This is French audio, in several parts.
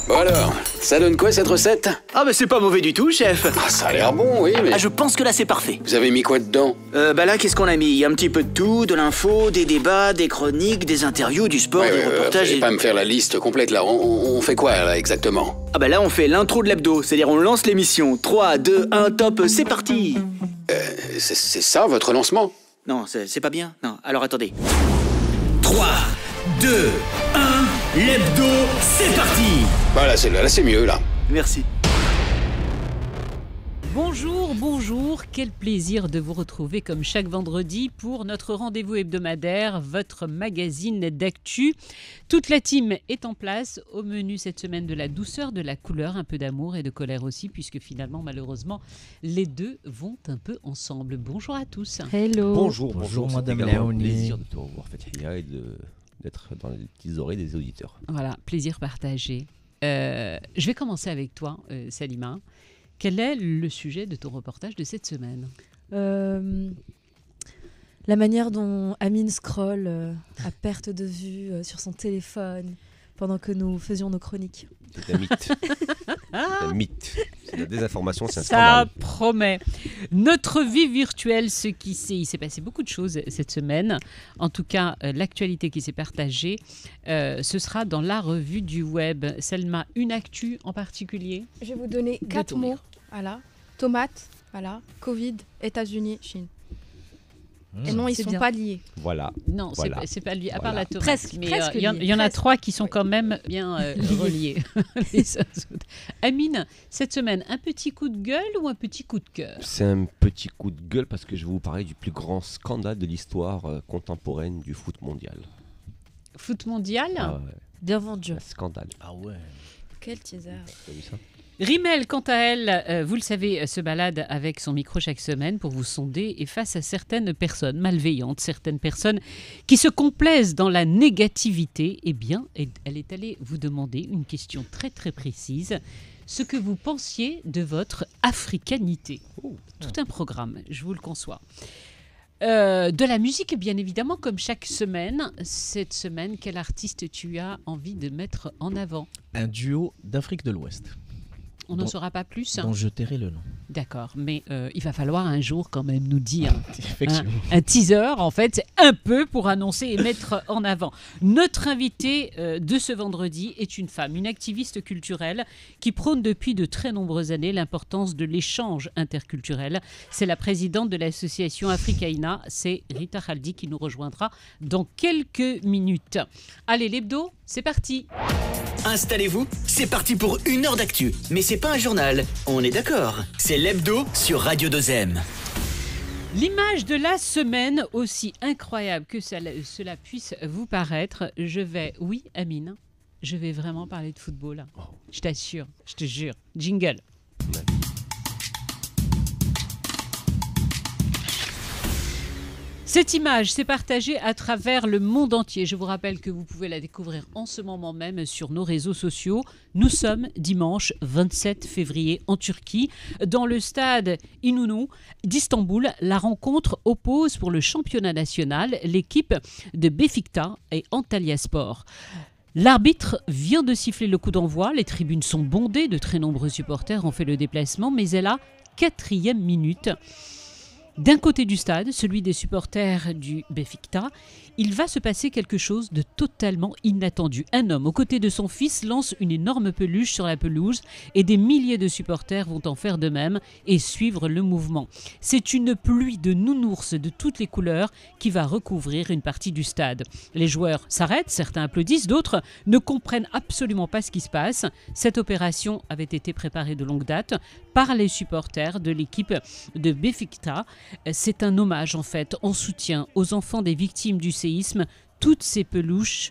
Bon alors, ça donne quoi cette recette? Ah bah c'est pas mauvais du tout, chef. Ah, ça a l'air bon, oui, mais... Ah, je pense que là c'est parfait. Vous avez mis quoi dedans? Bah là, qu'est-ce qu'on a mis? Il y a un petit peu de tout, de l'info, des débats, des chroniques, des interviews, du sport, des reportages... Vous allez et... pas me faire la liste complète, là. On fait quoi, là, exactement? Ah bah là, on fait l'intro de l'hebdo, c'est-à-dire on lance l'émission. 3, 2, 1, top, c'est parti. C'est ça, votre lancement? Non, c'est pas bien. Non, alors attendez. 3, 2, 1, l'hebdo, c'est parti. Voilà, là, c'est mieux, là. Merci. Bonjour, quel plaisir de vous retrouver comme chaque vendredi pour notre rendez-vous hebdomadaire, votre magazine d'actu. Toute la team est en place, au menu cette semaine de la douceur, de la couleur, un peu d'amour et de colère aussi, puisque finalement, malheureusement, les deux vont un peu ensemble. Bonjour à tous. Hello. Bonjour Madame Léonie. Plaisir de te revoir Fathia et d'être dans les petites oreilles des auditeurs. Voilà, plaisir partagé. Je vais commencer avec toi, Salima. Quel est le sujet de ton reportage de cette semaine ? La manière dont Amine scrolle à perte de vue sur son téléphone pendant que nous faisions nos chroniques. C'est un mythe. C'est un mythe. C'est de la désinformation, c'est un Ça scandale. promet. Notre vie virtuelle, il s'est passé beaucoup de choses cette semaine. En tout cas, l'actualité qui s'est partagée, ce sera dans la revue du web. Selma, une actu en particulier ? Je vais vous donner 4 ton mots. livre. Voilà. Tomate, voilà. Covid, États-Unis, Chine. Et non, ils C'est sont bien. pas liés. Voilà. Non, Voilà. c'est pas lui, à part Voilà. la tomate. Presque, mais presque il y en lié, a presque. 3 qui sont quand même bien reliés. Les autres. Amine, cette semaine, un petit coup de gueule ou un petit coup de cœur ? C'est un petit coup de gueule parce que je vais vous parler du plus grand scandale de l'histoire contemporaine du foot mondial. Foot mondial ? Ah ouais, Bien vendu. un scandale. Ah ouais. Quel teaser. T'as vu ça ? Rimmel, quant à elle, vous le savez, se balade avec son micro chaque semaine pour vous sonder et face à certaines personnes malveillantes, certaines personnes qui se complaisent dans la négativité, eh bien, elle est allée vous demander une question très très précise, ce que vous pensiez de votre africanité. Tout un programme, je vous le conçois. De la musique, bien évidemment, comme chaque semaine. Cette semaine, quel artiste tu as envie de mettre en avant ? Un duo d'Afrique de l'Ouest, On n'en Bon, saura pas plus. dont je tairai le nom. D'accord, mais il va falloir un jour quand même nous dire Effectivement. un teaser, en fait, c'est un peu pour annoncer et mettre en avant. Notre invitée de ce vendredi est une femme, une activiste culturelle qui prône depuis de très nombreuses années l'importance de l'échange interculturel. C'est la présidente de l'association Africaïna, c'est Rita Khaldi qui nous rejoindra dans quelques minutes. Allez, l'hebdo, c'est parti. Installez-vous, c'est parti pour 1 heure d'actu. Mais c'est pas un journal, on est d'accord. C'est l'hebdo sur Radio 2M. L'image de la semaine, aussi incroyable que cela puisse vous paraître, oui Amine, je vais vraiment parler de football. Je t'assure, je te jure. Jingle. Cette image s'est partagée à travers le monde entier. Je vous rappelle que vous pouvez la découvrir en ce moment même sur nos réseaux sociaux. Nous sommes dimanche 27 février en Turquie, dans le stade İnönü d'Istanbul. La rencontre oppose pour le championnat national l'équipe de Beşiktaş et Antalyaspor. L'arbitre vient de siffler le coup d'envoi. Les tribunes sont bondées, de très nombreux supporters ont fait le déplacement, mais à la 4e minute. D'un côté du stade, celui des supporters du Beşiktaş, il va se passer quelque chose de totalement inattendu. Un homme, aux côtés de son fils, lance une énorme peluche sur la pelouse et des milliers de supporters vont en faire de même et suivre le mouvement. C'est une pluie de nounours de toutes les couleurs qui va recouvrir une partie du stade. Les joueurs s'arrêtent, certains applaudissent, d'autres ne comprennent absolument pas ce qui se passe. Cette opération avait été préparée de longue date par les supporters de l'équipe de Beşiktaş. C'est un hommage en fait, en soutien aux enfants des victimes du séisme. Toutes ces peluches,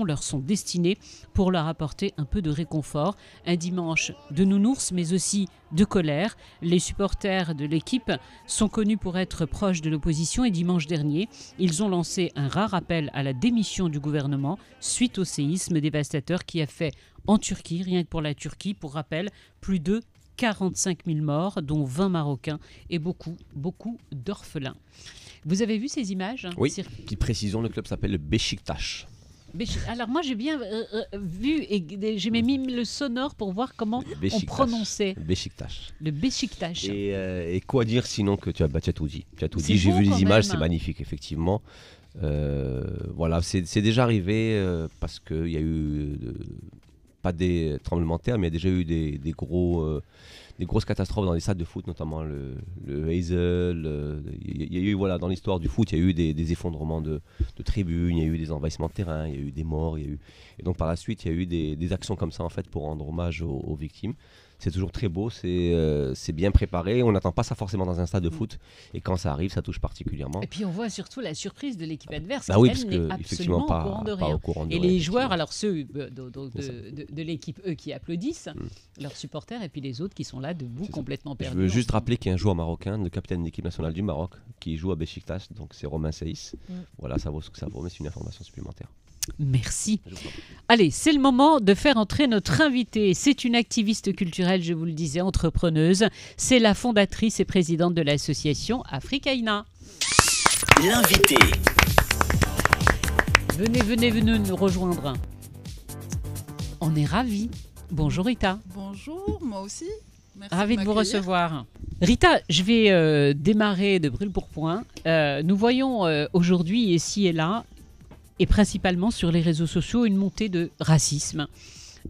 leur sont destinées pour leur apporter un peu de réconfort. Un dimanche de nounours, mais aussi de colère. Les supporters de l'équipe sont connus pour être proches de l'opposition et dimanche dernier, ils ont lancé un rare appel à la démission du gouvernement suite au séisme dévastateur qui a fait en Turquie, rien que pour la Turquie, pour rappel, plus de 45 000 morts, dont 20 Marocains et beaucoup d'orphelins. Vous avez vu ces images ? Oui, petite précision, le club s'appelle le Beşiktaş. Alors moi j'ai bien vu et j'ai mis le sonore pour voir comment on Beşiktaş. prononçait Beşiktaş. le Beşiktaş. Et quoi dire sinon que tu as tout dit. Tu as tout C'est dit, j'ai beau vu quand les images, même. c'est magnifique, effectivement. Voilà, c'est déjà arrivé parce qu'il y a eu, pas des tremblements de terre, mais il y a déjà eu des grosses catastrophes dans les stades de foot, notamment le Heysel. Il y a eu, voilà, dans l'histoire du foot, il y a eu des effondrements de tribunes, il y a eu des envahissements de terrain, il y a eu des morts. Et donc par la suite, il y a eu des actions comme ça en fait, pour rendre hommage aux victimes. C'est toujours très beau, c'est bien préparé. On n'attend pas ça forcément dans un stade de foot. Et quand ça arrive, ça touche particulièrement. Et puis on voit surtout la surprise de l'équipe adverse Bah qui oui, elle parce n'est que effectivement absolument au courant de pas rien. au courant de Et rien, les joueurs, effectivement. alors ceux de l'équipe, eux qui applaudissent, leurs supporters, et puis les autres qui sont là debout C'est ça. complètement Je perdus. veux juste rappeler qu'il y a un joueur marocain, le capitaine de l'équipe nationale du Maroc, qui joue à Beşiktaş, donc c'est Romain Saïs. Voilà, ça vaut ce que ça vaut, mais c'est une information supplémentaire. Merci. Je vous en prie. Allez, c'est le moment de faire entrer notre invitée. C'est une activiste culturelle, je vous le disais, entrepreneuse. C'est la fondatrice et présidente de l'association Africaïna. L'invité. Venez nous rejoindre. On est ravis. Bonjour Rita. Bonjour, moi aussi. Merci Ravi de vous m'accueillir. recevoir. Rita, je vais démarrer de brûle pour point. Nous voyons aujourd'hui, ici et là, et principalement sur les réseaux sociaux, une montée de racisme,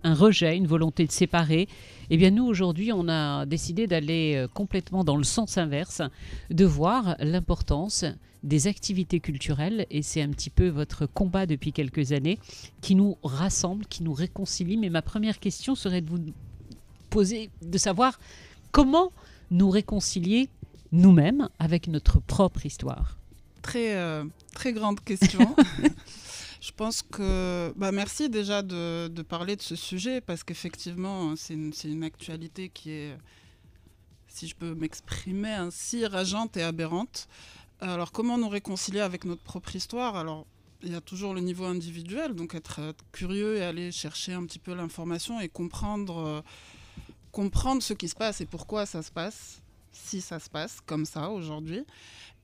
un rejet, une volonté de séparer. Eh bien nous, aujourd'hui, on a décidé d'aller complètement dans le sens inverse, de voir l'importance des activités culturelles, et c'est un petit peu votre combat depuis quelques années, qui nous rassemble, qui nous réconcilie. Mais ma première question serait de vous poser, de savoir comment nous réconcilier nous-mêmes avec notre propre histoire. Très grande question. Je pense que... merci déjà de parler de ce sujet, parce qu'effectivement, c'est une actualité qui est, si je peux m'exprimer ainsi, rageante et aberrante. Alors, comment nous réconcilier avec notre propre histoire ? Alors, il y a toujours le niveau individuel, donc être curieux et aller chercher un petit peu l'information et comprendre ce qui se passe et pourquoi ça se passe, si ça se passe comme ça aujourd'hui.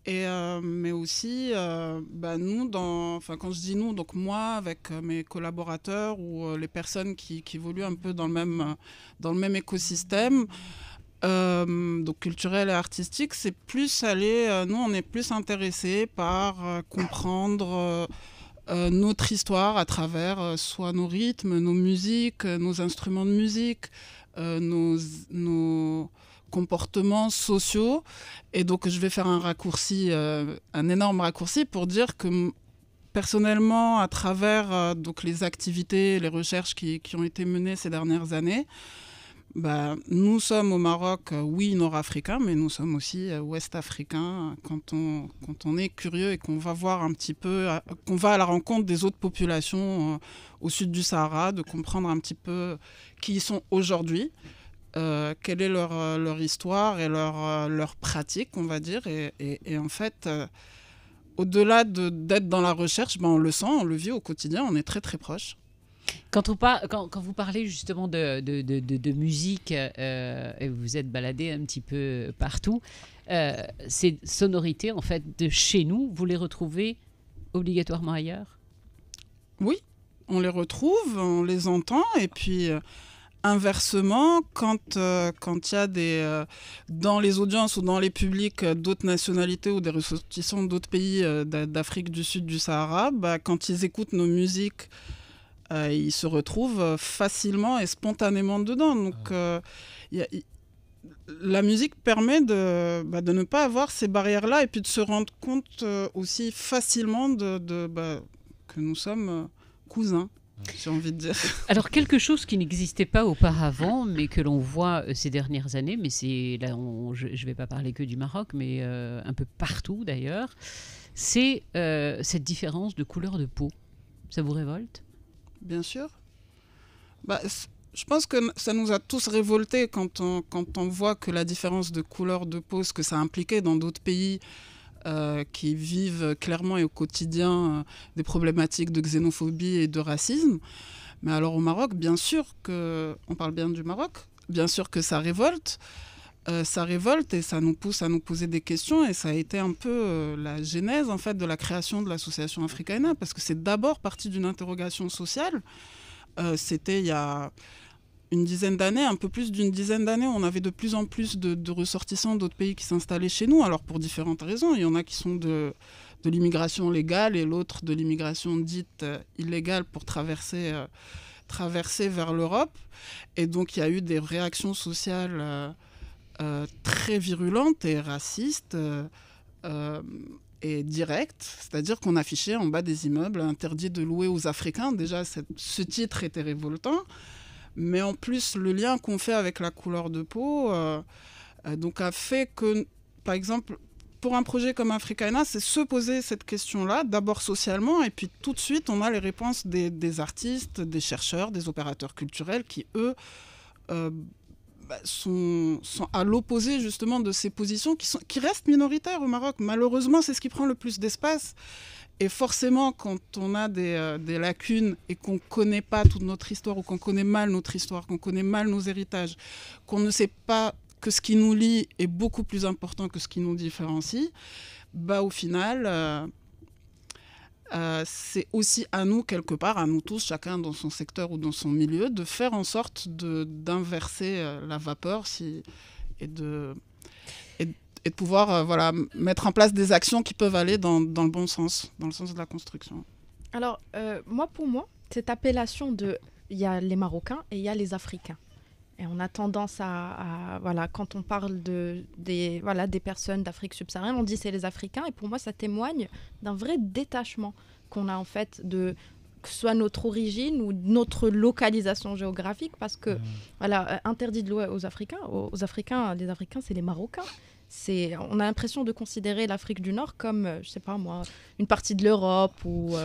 Mais aussi, nous, quand je dis nous, donc moi, avec mes collaborateurs ou les personnes qui évoluent un peu dans le même écosystème, donc culturel et artistique, c'est plus aller, nous on est plus intéressés par comprendre notre histoire à travers soit nos rythmes, nos musiques, nos instruments de musique, nos comportements sociaux. Et donc je vais faire un énorme raccourci pour dire que personnellement, à travers donc les activités, les recherches qui ont été menées ces dernières années, nous sommes au Maroc, oui, nord-africains, mais nous sommes aussi ouest-africains quand on est curieux et qu'on va voir un petit peu, qu'on va à la rencontre des autres populations au sud du Sahara, de comprendre un petit peu qui ils sont aujourd'hui, quelle est leur histoire et leur pratique, on va dire. Et en fait, au-delà d'être dans la recherche, on le sent, on le vit au quotidien, on est très très proches. Quand vous parlez justement de musique, et vous êtes baladé un petit peu partout, ces sonorités en fait de chez nous, vous les retrouvez obligatoirement ailleurs ? Oui, on les retrouve, on les entend, et puis inversement, quand il y a dans les audiences ou dans les publics d'autres nationalités ou des ressortissants d'autres pays d'Afrique du Sud, du Sahara, quand ils écoutent nos musiques, ils se retrouvent facilement et spontanément dedans. Donc, la musique permet de ne pas avoir ces barrières-là et puis de se rendre compte aussi facilement que nous sommes cousins, j'ai envie de dire. Alors, quelque chose qui n'existait pas auparavant, mais que l'on voit ces dernières années, mais là, je ne vais pas parler que du Maroc, mais un peu partout d'ailleurs, c'est cette différence de couleur de peau. Ça vous révolte ? Bien sûr. Je pense que ça nous a tous révoltés quand on voit que la différence de couleur de peau, ce que ça impliquait dans d'autres pays qui vivent clairement et au quotidien des problématiques de xénophobie et de racisme. Mais alors au Maroc, bien sûr on parle bien du Maroc, bien sûr que ça révolte. ça révolte et ça nous pousse à nous poser des questions, et ça a été un peu la genèse en fait de la création de l'association Africaina, parce que c'est d'abord parti d'une interrogation sociale. C'était il y a une dizaine d'années, un peu plus d'une dizaine d'années, on avait de plus en plus de ressortissants d'autres pays qui s'installaient chez nous, alors pour différentes raisons. Il y en a qui sont de l'immigration légale et l'autre de l'immigration dite illégale pour traverser vers l'Europe. Et donc il y a eu des réactions sociales très virulentes et racistes et directes, c'est-à-dire qu'on affichait en bas des immeubles interdit de louer aux Africains. Déjà, ce titre était révoltant, mais en plus, le lien qu'on fait avec la couleur de peau donc a fait que, par exemple, pour un projet comme Africaina, c'est se poser cette question-là, d'abord socialement, et puis tout de suite, on a les réponses des artistes, des chercheurs, des opérateurs culturels qui, eux, sont à l'opposé justement de ces positions qui restent minoritaires au Maroc. Malheureusement, c'est ce qui prend le plus d'espace. Et forcément, quand on a des lacunes et qu'on ne connaît pas toute notre histoire, ou qu'on connaît mal notre histoire, qu'on connaît mal nos héritages, qu'on ne sait pas que ce qui nous lie est beaucoup plus important que ce qui nous différencie, au final, c'est aussi à nous, quelque part, à nous tous, chacun dans son secteur ou dans son milieu, de faire en sorte d'inverser la vapeur et de pouvoir mettre en place des actions qui peuvent aller dans le bon sens, dans le sens de la construction. Alors, pour moi, cette appellation il y a les Marocains et il y a les Africains. Et on a tendance à quand on parle des personnes d'Afrique subsaharienne, on dit c'est les Africains. Et pour moi, ça témoigne d'un vrai détachement qu'on a en fait que ce soit notre origine ou notre localisation géographique. Parce que, interdit de louer aux Africains. Les Africains, c'est les Marocains. On a l'impression de considérer l'Afrique du Nord comme, je sais pas moi, une partie de l'Europe ou...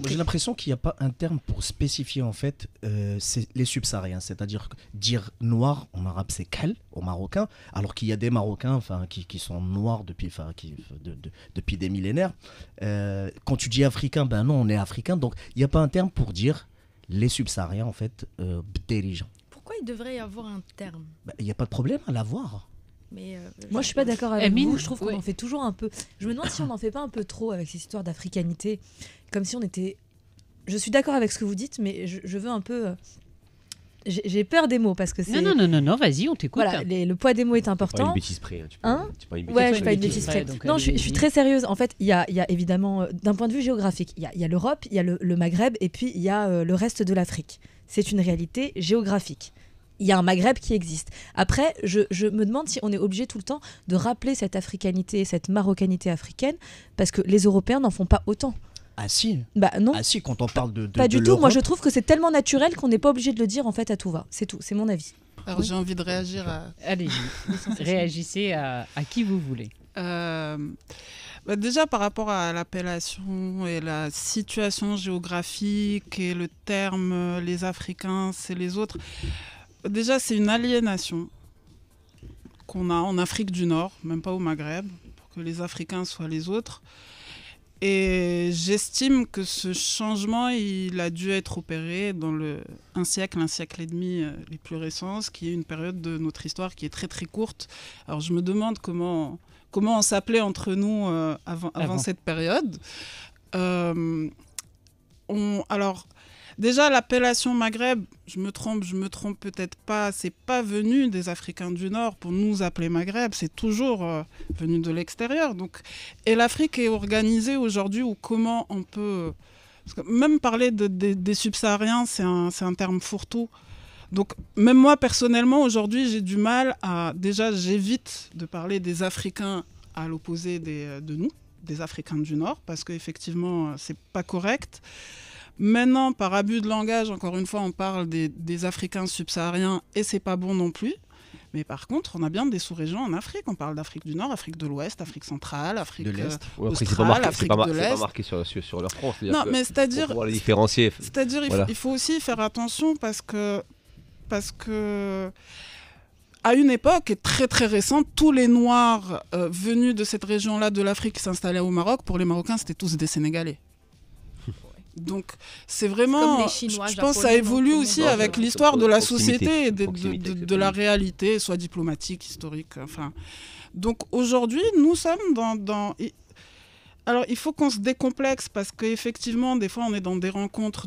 J'ai l'impression qu'il n'y a pas un terme pour spécifier en fait c'est les subsahariens, c'est-à-dire dire noir en arabe c'est kal au marocain, alors qu'il y a des Marocains qui sont noirs depuis des millénaires. Quand tu dis africain, non, on est africain, donc il n'y a pas un terme pour dire les subsahariens en fait dirigeants. Pourquoi il devrait y avoir un terme ? Il n'y a pas de problème à l'avoir. Mais moi, je suis pas d'accord avec vous. Je trouve qu'on en fait toujours un peu. Je me demande si on n'en fait pas un peu trop avec ces histoires d'africanité, comme si on était. Je suis d'accord avec ce que vous dites, mais je veux un peu. J'ai peur des mots parce que c'est. Non, vas-y, on t'écoute. Voilà, le poids des mots est important. Pas une bêtise près. Ouais, je suis pas une bêtise près. Non, je suis très sérieuse. En fait, il y a évidemment, d'un point de vue géographique, il y a l'Europe, il y a le Maghreb, et puis il y a le reste de l'Afrique. C'est une réalité géographique. Il y a un Maghreb qui existe. Après, je me demande si on est obligé tout le temps de rappeler cette africanité, cette marocanité africaine, parce que les Européens n'en font pas autant. Ah si. Non. Ah si, quand on parle de pas du de tout. Moi, l'Europe. je trouve que c'est tellement naturel qu'on n'est pas obligé de le dire en fait à tout va. C'est tout. C'est mon avis. Alors, j'ai envie de réagir à... Allez-y, réagissez à qui vous voulez. Déjà, par rapport à l'appellation et la situation géographique et le terme les Africains, c'est les autres... Déjà, c'est une aliénation qu'on a en Afrique du Nord, même pas au Maghreb, pour que les Africains soient les autres. Et j'estime que ce changement, il a dû être opéré dans un siècle et demi les plus récents, ce qui est une période de notre histoire qui est très très courte. Alors je me demande comment on s'appelait entre nous avant cette période. Déjà, l'appellation Maghreb, je me trompe peut-être pas, c'est pas venu des Africains du Nord pour nous appeler Maghreb, c'est toujours venu de l'extérieur. Donc, et l'Afrique est organisée aujourd'hui où comment on peut... Parce que même parler des subsahariens, c'est un terme fourre-tout. Donc, même moi, personnellement, aujourd'hui, j'ai du mal à... Déjà, j'évite de parler des Africains à l'opposé de nous, des Africains du Nord, parce qu'effectivement, c'est pas correct. Maintenant, par abus de langage, encore une fois, on parle des Africains subsahariens et c'est pas bon non plus. Mais par contre, on a bien des sous-régions en Afrique. On parle d'Afrique du Nord, Afrique de l'Ouest, Afrique centrale, Afrique de l'Est. Australe, Afrique de l'Est. C'est pas marqué sur leur front. Non, mais c'est-à-dire... Pour pouvoir les différencier. C'est-à-dire, il faut aussi faire attention parce que à une époque, et très très récente, tous les Noirs venus de cette région-là de l'Afrique qui s'installaient au Maroc, pour les Marocains, c'était tous des Sénégalais. Donc c'est vraiment, comme les Chinois, je pense que ça Japonais, évolue donc, aussi tout le monde avec doit- l'histoire de la proximité, société et proximité avec le de la pays. réalité, soit diplomatique, historique. Enfin, donc aujourd'hui, nous sommes alors il faut qu'on se décomplexe parce qu'effectivement, des fois, on est dans des rencontres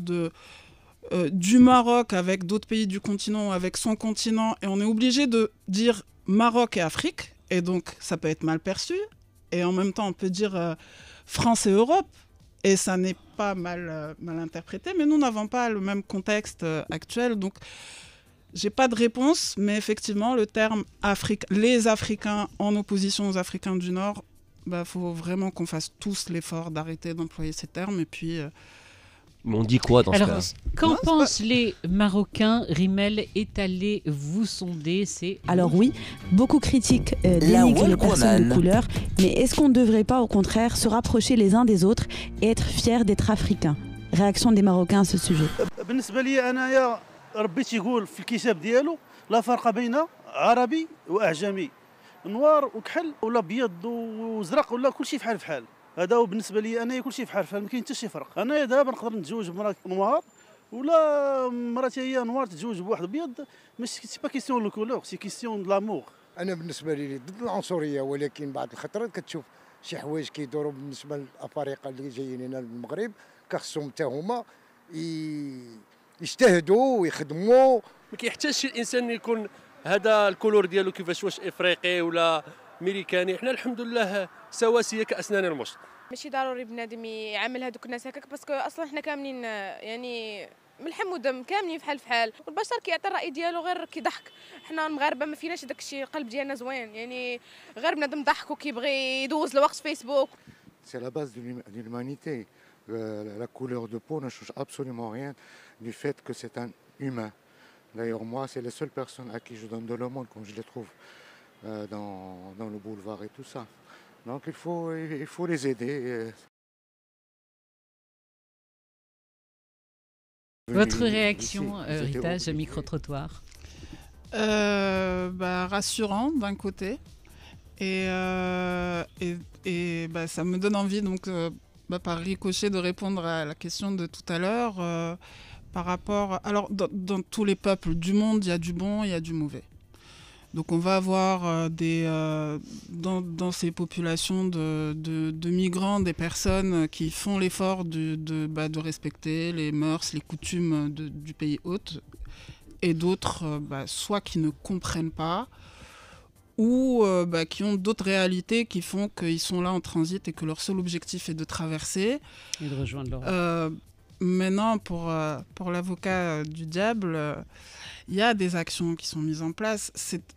du Maroc avec d'autres pays du continent, avec son continent, et on est obligé de dire Maroc et Afrique, et donc ça peut être mal perçu, et en même temps on peut dire France et Europe, et ça n'est pas mal interprété, mais nous n'avons pas le même contexte actuel, donc j'ai pas de réponse, mais effectivement le terme Afrique, les Africains en opposition aux Africains du Nord, faut vraiment qu'on fasse tous l'effort d'arrêter d'employer ces termes, et puis... Mais on dit quoi dans ce Alors, cas-là? qu'en pensent les Marocains? Rimel est allé vous sonder. Alors oui, beaucoup critiquent dénigrent les personnes de couleur, mais est-ce qu'on ne devrait pas au contraire se rapprocher les uns des autres et être fiers d'être africains? Réaction des Marocains à ce sujet. بالنسبة لي أنايا ربي تيقول في الكتاب ديالو لا فرق بين عربي وأعجمي نوار وكحل ولا أبيض وزرق ولا كلشي فحال فحال هذا هو بالنسبة لي أنايا كلشي فحال فحال ما كاين حتى شي فرق أنايا دابا نقدر نتزوج بمرأة نوار ولا مراتي هي نوار تتزوج بواحد أبيض ماشي سي با كيسيون لو كولور سي كيسيون دو لامور. أنا بالنسبة لي ضد العنصرية ولكن بعض الخطرات كتشوف شي حوايج كيدوروا بالنسبة للأفارقة اللي جايين هنا للمغرب كخصهم حتى هما يجتهدوا ويخدموا. ما كيحتاجش شي الانسان يكون هذا الكولور ديالو كيفاش واش افريقي ولا امريكاني، حنا الحمد لله سواسيه كاسنان المشط. ماشي ضروري بنادم يعامل هذوك الناس هكاك باسكو اصلا حنا كاملين يعني من لحم ودم كاملين فحال فحال، والبشر كيعطي الراي ديالو غير كيضحك. حنا المغاربه ما فيناش داك الشيء، القلب ديالنا زوين يعني غير بنادم ضحك وكيبغي يدوز الوقت في فيسبوك. C'est la base de l'humanité. La couleur de peau ne change absolument rien du fait que c'est un humain. D'ailleurs, moi, c'est les seules personnes à qui je donne de l'aumône quand je les trouve dans le boulevard et tout ça. Donc, il faut les aider. Votre réaction, Rita, ce micro-trottoir? Rassurant d'un côté. Et ça me donne envie, donc, par ricochet, de répondre à la question de tout à l'heure. Par rapport... Alors, dans tous les peuples du monde, il y a du bon, il y a du mauvais. Donc, on va avoir dans ces populations de migrants, des personnes qui font l'effort de respecter les mœurs, les coutumes du pays hôte, et d'autres, soit qui ne comprennent pas, ou qui ont d'autres réalités qui font qu'ils sont là en transit et que leur seul objectif est de traverser. Et de rejoindre l'Europe. Maintenant, pour l'avocat du diable, il y a des actions qui sont mises en place.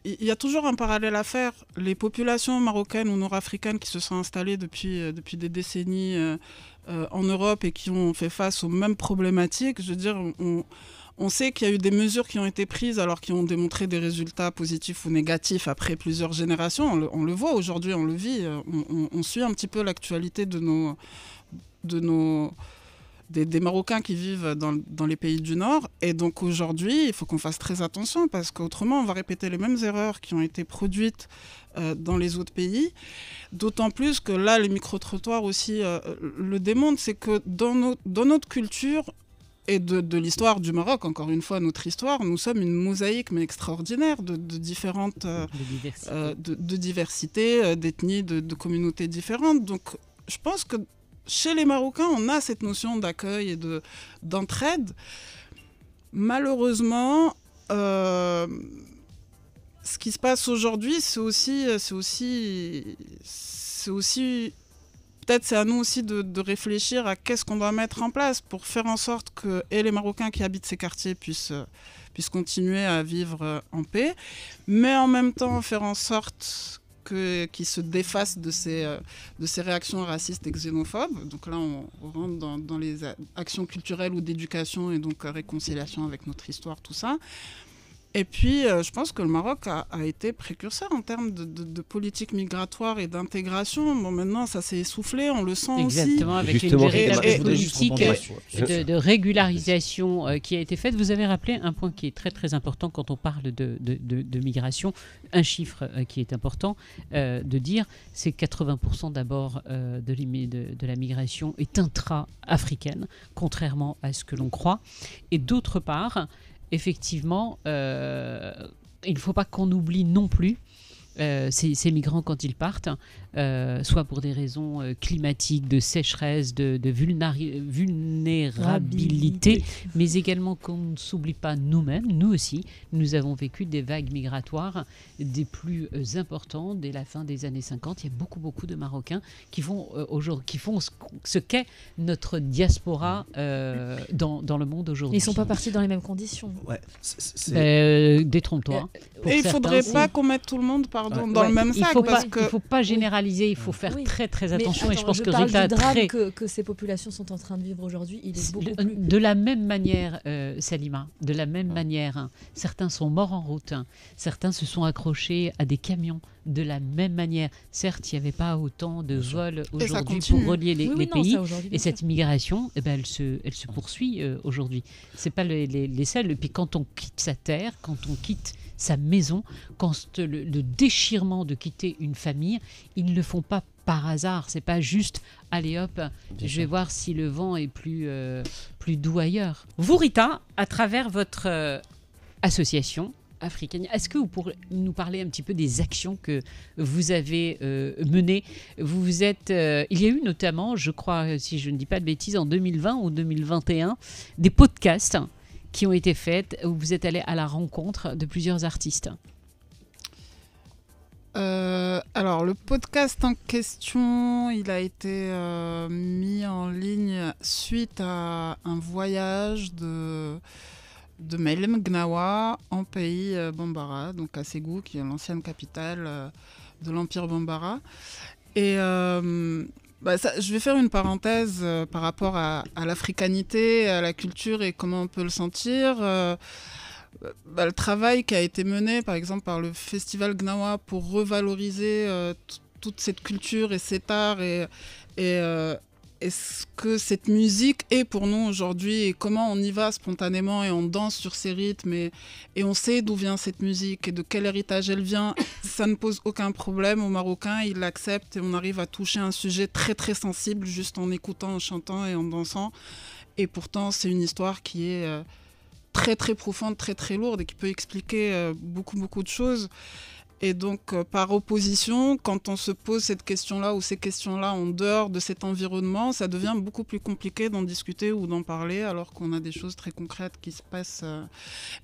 Il y a toujours un parallèle à faire. Les populations marocaines ou nord-africaines qui se sont installées depuis des décennies en Europe et qui ont fait face aux mêmes problématiques, je veux dire, on sait qu'il y a eu des mesures qui ont été prises alors qui ont démontré des résultats positifs ou négatifs après plusieurs générations. On le voit aujourd'hui, on le vit. On suit un petit peu l'actualité des Marocains qui vivent dans les pays du Nord. Et donc aujourd'hui, il faut qu'on fasse très attention parce qu'autrement, on va répéter les mêmes erreurs qui ont été produites dans les autres pays. D'autant plus que là, les micro-trottoirs aussi le démontrent, c'est que dans notre culture, et de l'histoire du Maroc, encore une fois, notre histoire, nous sommes une mosaïque mais extraordinaire de différentes de diversité, d'ethnies, de communautés différentes. Donc je pense que chez les Marocains, on a cette notion d'accueil et d'entraide. Malheureusement, ce qui se passe aujourd'hui, c'est aussi peut-être c'est à nous aussi de réfléchir à qu'est-ce qu'on doit mettre en place pour faire en sorte que les Marocains qui habitent ces quartiers puissent continuer à vivre en paix, mais en même temps faire en sorte qu'ils se défassent de ces réactions racistes et xénophobes. Donc là, on rentre dans les actions culturelles ou d'éducation et donc réconciliation avec notre histoire, tout ça. Et puis, je pense que le Maroc a été précurseur en termes de politique migratoire et d'intégration. Bon, maintenant, ça s'est essoufflé, on le sent Exactement, aussi. avec une véritable politique de régularisation qui a été faite. Vous avez rappelé un point qui est très très important quand on parle de migration. Un chiffre qui est important de dire, c'est 80% d'abord de la migration est intra-africaine, contrairement à ce que l'on croit. Et d'autre part, effectivement, il ne faut pas qu'on oublie non plus ces migrants quand ils partent, soit pour des raisons climatiques, de sécheresse, de vulnérabilité, mais également qu'on ne s'oublie pas nous-mêmes. Nous aussi, nous avons vécu des vagues migratoires des plus importantes dès la fin des années 50. Il y a beaucoup de Marocains qui font ce qu'est notre diaspora dans le monde aujourd'hui. Ils ne sont pas partis dans les mêmes conditions. Ouais, détrompe-toi. Et il ne faudrait pas qu'on mette tout le monde dans le même sac. Il ne faut pas généraliser, il faut faire très attention. Et je pense que Rita du drame que ces populations sont en train de vivre aujourd'hui, il est beaucoup plus... De la même manière, Salima, de la même manière, hein, certains sont morts en route, hein, certains se sont accrochés à des camions. De la même manière, certes, il n'y avait pas autant de vols aujourd'hui pour relier les pays, et cette migration, elle se poursuit aujourd'hui. C'est pas les seuls. Et puis quand on quitte sa terre, quand on quitte sa maison, quand le déchirement de quitter une famille, ils ne le font pas par hasard. C'est pas juste allez hop, je vais voir si le vent est plus doux ailleurs. Vous, Rita, à travers votre association africaine, est-ce que vous pourrez nous parler un petit peu des actions que vous avez menées? Vous êtes, il y a eu notamment, je crois, si je ne dis pas de bêtises, en 2020 ou 2021, des podcasts qui ont été faits où vous êtes allé à la rencontre de plusieurs artistes. Alors, le podcast en question, il a été mis en ligne suite à un voyage de Maïlem Gnawa en pays Bambara, donc à Ségou, qui est l'ancienne capitale de l'Empire Bambara. Et je vais faire une parenthèse par rapport à l'africanité, à la culture et comment on peut le sentir. Le travail qui a été mené, par exemple, par le Festival Gnawa pour revaloriser toute cette culture et cet art et ce que cette musique est pour nous aujourd'hui et comment on y va spontanément et on danse sur ces rythmes et on sait d'où vient cette musique et de quel héritage elle vient. Ça ne pose aucun problème aux Marocains, ils l'acceptent et on arrive à toucher un sujet très très sensible juste en écoutant, en chantant et en dansant. Et pourtant, c'est une histoire qui est très très profonde, très très lourde et qui peut expliquer beaucoup de choses. Et donc, par opposition, quand on se pose cette question-là ou ces questions-là en dehors de cet environnement, ça devient beaucoup plus compliqué d'en discuter ou d'en parler, alors qu'on a des choses très concrètes qui se passent.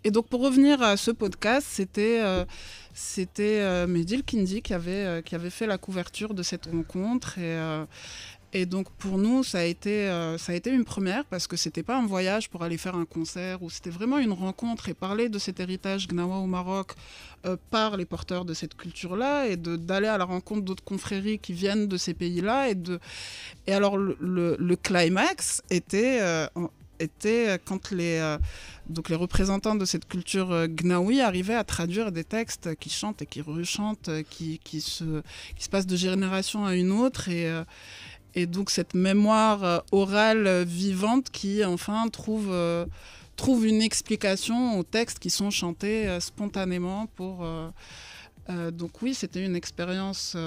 Et donc, pour revenir à ce podcast, c'était Medil Kindi qui avait fait la couverture de cette rencontre. Et donc pour nous, ça a été une première parce que c'était pas un voyage pour aller faire un concert, ou c'était vraiment une rencontre et parler de cet héritage Gnawa au Maroc par les porteurs de cette culture-là et d'aller à la rencontre d'autres confréries qui viennent de ces pays-là. Et alors le climax était quand les représentants de cette culture gnawi arrivaient à traduire des textes qui chantent et qui rechantent, qui se passent de génération à une autre et donc cette mémoire orale vivante qui enfin trouve une explication aux textes qui sont chantés spontanément donc oui, c'était une expérience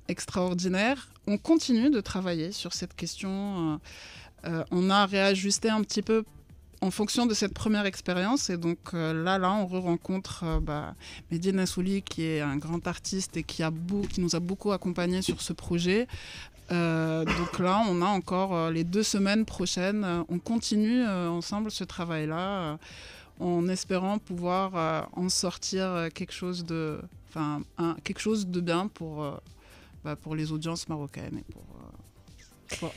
extraordinaire. On continue de travailler sur cette question. On a réajusté un petit peu en fonction de cette première expérience et donc là on rencontre Mehdi Nassouli qui est un grand artiste et qui nous a beaucoup accompagnés sur ce projet. Donc là, on a encore les 2 semaines prochaines. On continue ensemble ce travail-là en espérant pouvoir en sortir quelque chose de bien pour les audiences marocaines et pour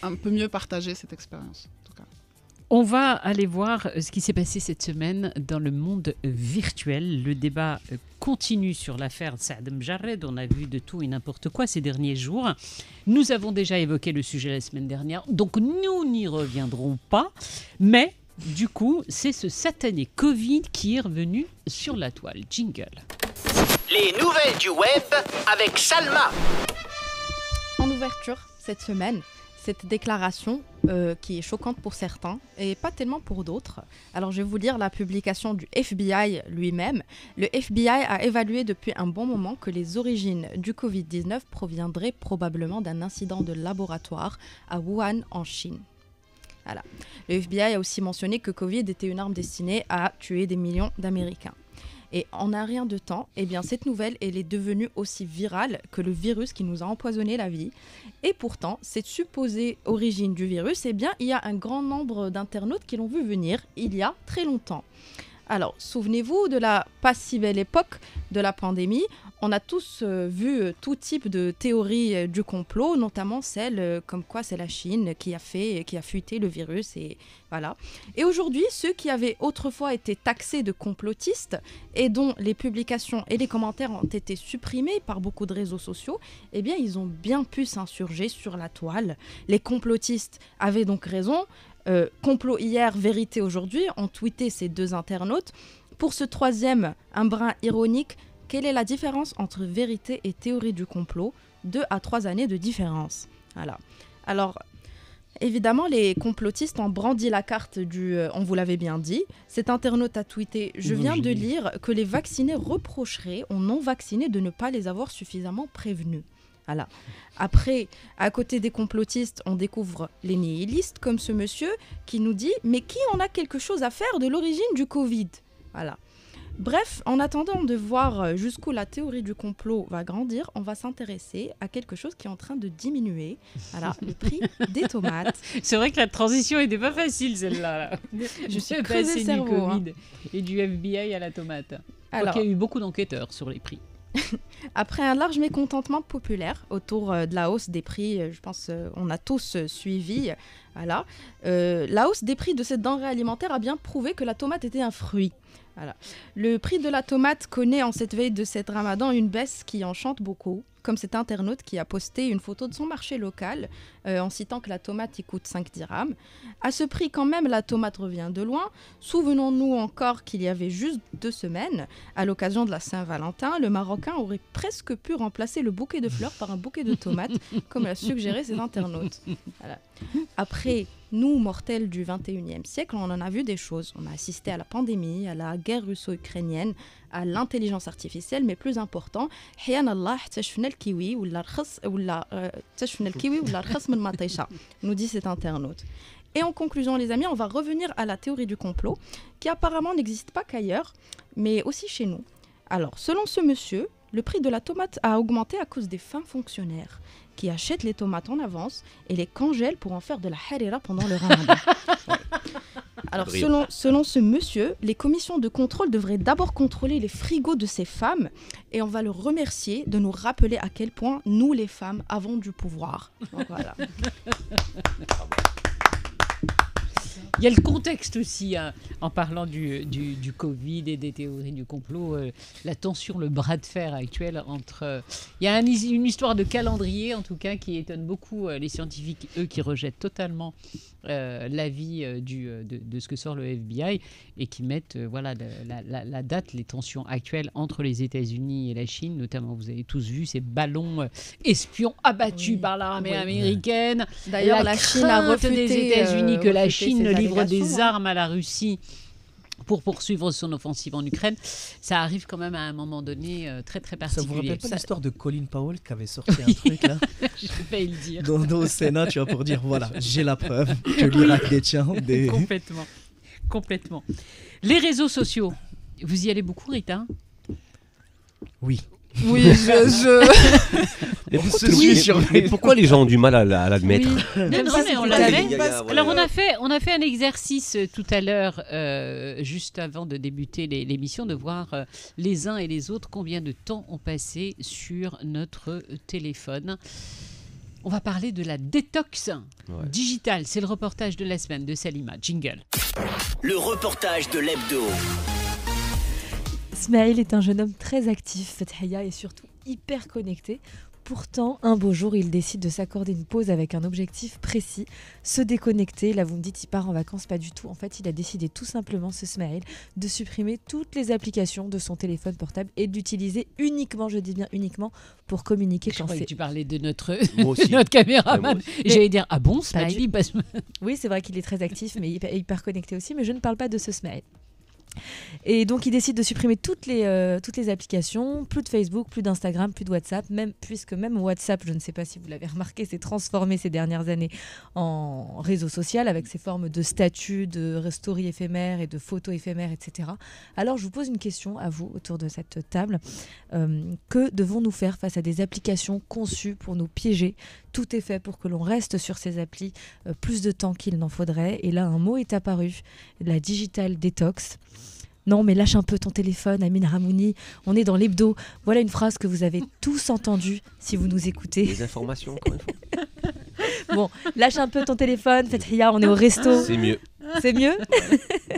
un peu mieux partager cette expérience. En tout cas. On va aller voir ce qui s'est passé cette semaine dans le monde virtuel. Le débat continue sur l'affaire Saad Mjarred. On a vu de tout et n'importe quoi ces derniers jours. Nous avons déjà évoqué le sujet la semaine dernière, donc nous n'y reviendrons pas. Mais du coup, c'est ce satané Covid qui est revenu sur la toile. Jingle. Les nouvelles du web avec Salma. En ouverture, cette semaine, cette déclaration qui est choquante pour certains et pas tellement pour d'autres. Alors je vais vous lire la publication du FBI lui-même. Le FBI a évalué depuis un bon moment que les origines du Covid-19 proviendraient probablement d'un incident de laboratoire à Wuhan en Chine. Voilà. Le FBI a aussi mentionné que Covid était une arme destinée à tuer des millions d'Américains. Et en un rien de temps, eh bien, cette nouvelle elle est devenue aussi virale que le virus qui nous a empoisonné la vie. Et pourtant, cette supposée origine du virus, eh bien, il y a un grand nombre d'internautes qui l'ont vu venir il y a très longtemps. Alors, souvenez-vous de la pas si belle époque de la pandémie. On a tous vu tout type de théories du complot, notamment celle comme quoi c'est la Chine qui a fuité le virus et voilà. Et aujourd'hui, ceux qui avaient autrefois été taxés de complotistes et dont les publications et les commentaires ont été supprimés par beaucoup de réseaux sociaux, eh bien, ils ont bien pu s'insurger sur la toile. Les complotistes avaient donc raison. Complot hier, vérité aujourd'hui, ont tweeté ces deux internautes. Pour ce troisième, un brin ironique, quelle est la différence entre vérité et théorie du complot? 2 à 3 années de différence. Voilà. Alors, évidemment, les complotistes ont brandi la carte du « on vous l'avait bien dit ». Cet internaute a tweeté « Je viens de lire que les vaccinés reprocheraient aux non-vaccinés de ne pas les avoir suffisamment prévenus ». Voilà. Après, à côté des complotistes, on découvre les nihilistes comme ce monsieur qui nous dit « Mais qui en a quelque chose à faire de l'origine du Covid ?» Voilà. Bref, en attendant de voir jusqu'où la théorie du complot va grandir, on va s'intéresser à quelque chose qui est en train de diminuer. Voilà, le prix des tomates. C'est vrai que la transition n'était pas facile, celle-là. Là. Je suis creusé le cerveau. Du Covid et du FBI à la tomate. Alors, il y a eu beaucoup d'enquêteurs sur les prix. Après un large mécontentement populaire autour de la hausse des prix, je pense on a tous suivi, voilà. La hausse des prix de cette denrée alimentaire a bien prouvé que la tomate était un fruit. Voilà. Le prix de la tomate connaît en cette veille de cette Ramadan une baisse qui enchante beaucoup, comme cet internaute qui a posté une photo de son marché local en citant que la tomate y coûte 5 dirhams. À ce prix quand même, la tomate revient de loin. Souvenons-nous encore qu'il y avait juste 2 semaines, à l'occasion de la Saint-Valentin, le Marocain aurait presque pu remplacer le bouquet de fleurs par un bouquet de tomates, comme l'a suggéré cet internaute. Voilà. Après, nous, mortels du 21e siècle, on en a vu des choses. On a assisté à la pandémie, à la guerre russo-ukrainienne, à l'intelligence artificielle, mais plus important, nous dit cet internaute. Et en conclusion, les amis, on va revenir à la théorie du complot, qui apparemment n'existe pas qu'ailleurs, mais aussi chez nous. Alors, selon ce monsieur, le prix de la tomate a augmenté à cause des fins fonctionnaires qui achètent les tomates en avance et les congèlent pour en faire de la harira pendant le ramadan. Alors, selon ce monsieur, les commissions de contrôle devraient d'abord contrôler les frigos de ces femmes et on va le remercier de nous rappeler à quel point nous, les femmes, avons du pouvoir. Donc, voilà. Il y a le contexte aussi, hein, en parlant du Covid et des théories du complot, la tension, le bras de fer actuel entre... il y a une histoire de calendrier, en tout cas, qui étonne beaucoup les scientifiques, eux, qui rejettent totalement l'avis de ce que sort le FBI et qui mettent voilà, la date, les tensions actuelles entre les États-Unis et la Chine, notamment, vous avez tous vu ces ballons espions abattus par l'armée américaine. D'ailleurs, la Chine a refusé des États-Unis que la Chine ne livre des armes à la Russie pour poursuivre son offensive en Ukraine. Ça arrive quand même à un moment donné très très particulier. Ça vous rappelle pas l'histoire de Colin Powell qui avait sorti un truc là? Je vais pas le dire. Dans au Sénat, tu vois, pour dire voilà, j'ai la preuve que l'Irak détient des... Complètement. Les réseaux sociaux, vous y allez beaucoup, Rita? Oui. Oui, Mais pourquoi les gens ont du mal à l'admettre? Non, on l'avait. Alors on a fait un exercice tout à l'heure, juste avant de débuter l'émission, de voir les uns et les autres combien de temps ont passé sur notre téléphone. On va parler de la détox digitale. C'est le reportage de la semaine de Salima. Jingle. Le reportage de l'hebdo. Ismaël est un jeune homme très actif, Fethaya, et surtout hyper connecté. pourtant, un beau jour, il décide de s'accorder une pause avec un objectif précis, se déconnecter. Là, vous me dites, il part en vacances, pas du tout. En fait, il a décidé tout simplement, ce Smaïl, de supprimer toutes les applications de son téléphone portable et d'utiliser uniquement, je dis bien uniquement, pour communiquer Je quand croyais c'est... que tu parlais de notre, Moi aussi. notre caméraman. Ouais, moi Mais- J'allais dire, ah bon, Pas Smiley du- passe... Oui, c'est vrai qu'il est très actif, mais hyper connecté aussi, mais je ne parle pas de ce Smaïl. Et donc il décide de supprimer toutes les applications, plus de Facebook, plus d'Instagram, plus de WhatsApp, puisque même WhatsApp, je ne sais pas si vous l'avez remarqué, s'est transformé ces dernières années en réseau social avec ses formes de statuts, de stories éphémères et de photos éphémères, etc. Alors je vous pose une question à vous autour de cette table. Que devons-nous faire face à des applications conçues pour nous piéger ? Tout est fait pour que l'on reste sur ces applis plus de temps qu'il n'en faudrait. Et là, un mot est apparu, la digital detox. Non, mais lâche un peu ton téléphone, Amine Ramouni. On est dans l'hebdo. Voilà une phrase que vous avez tous entendue si vous nous écoutez. Les informations, encore une fois. Bon, lâche un peu ton téléphone, Fathia, on est au resto. C'est mieux. C'est mieux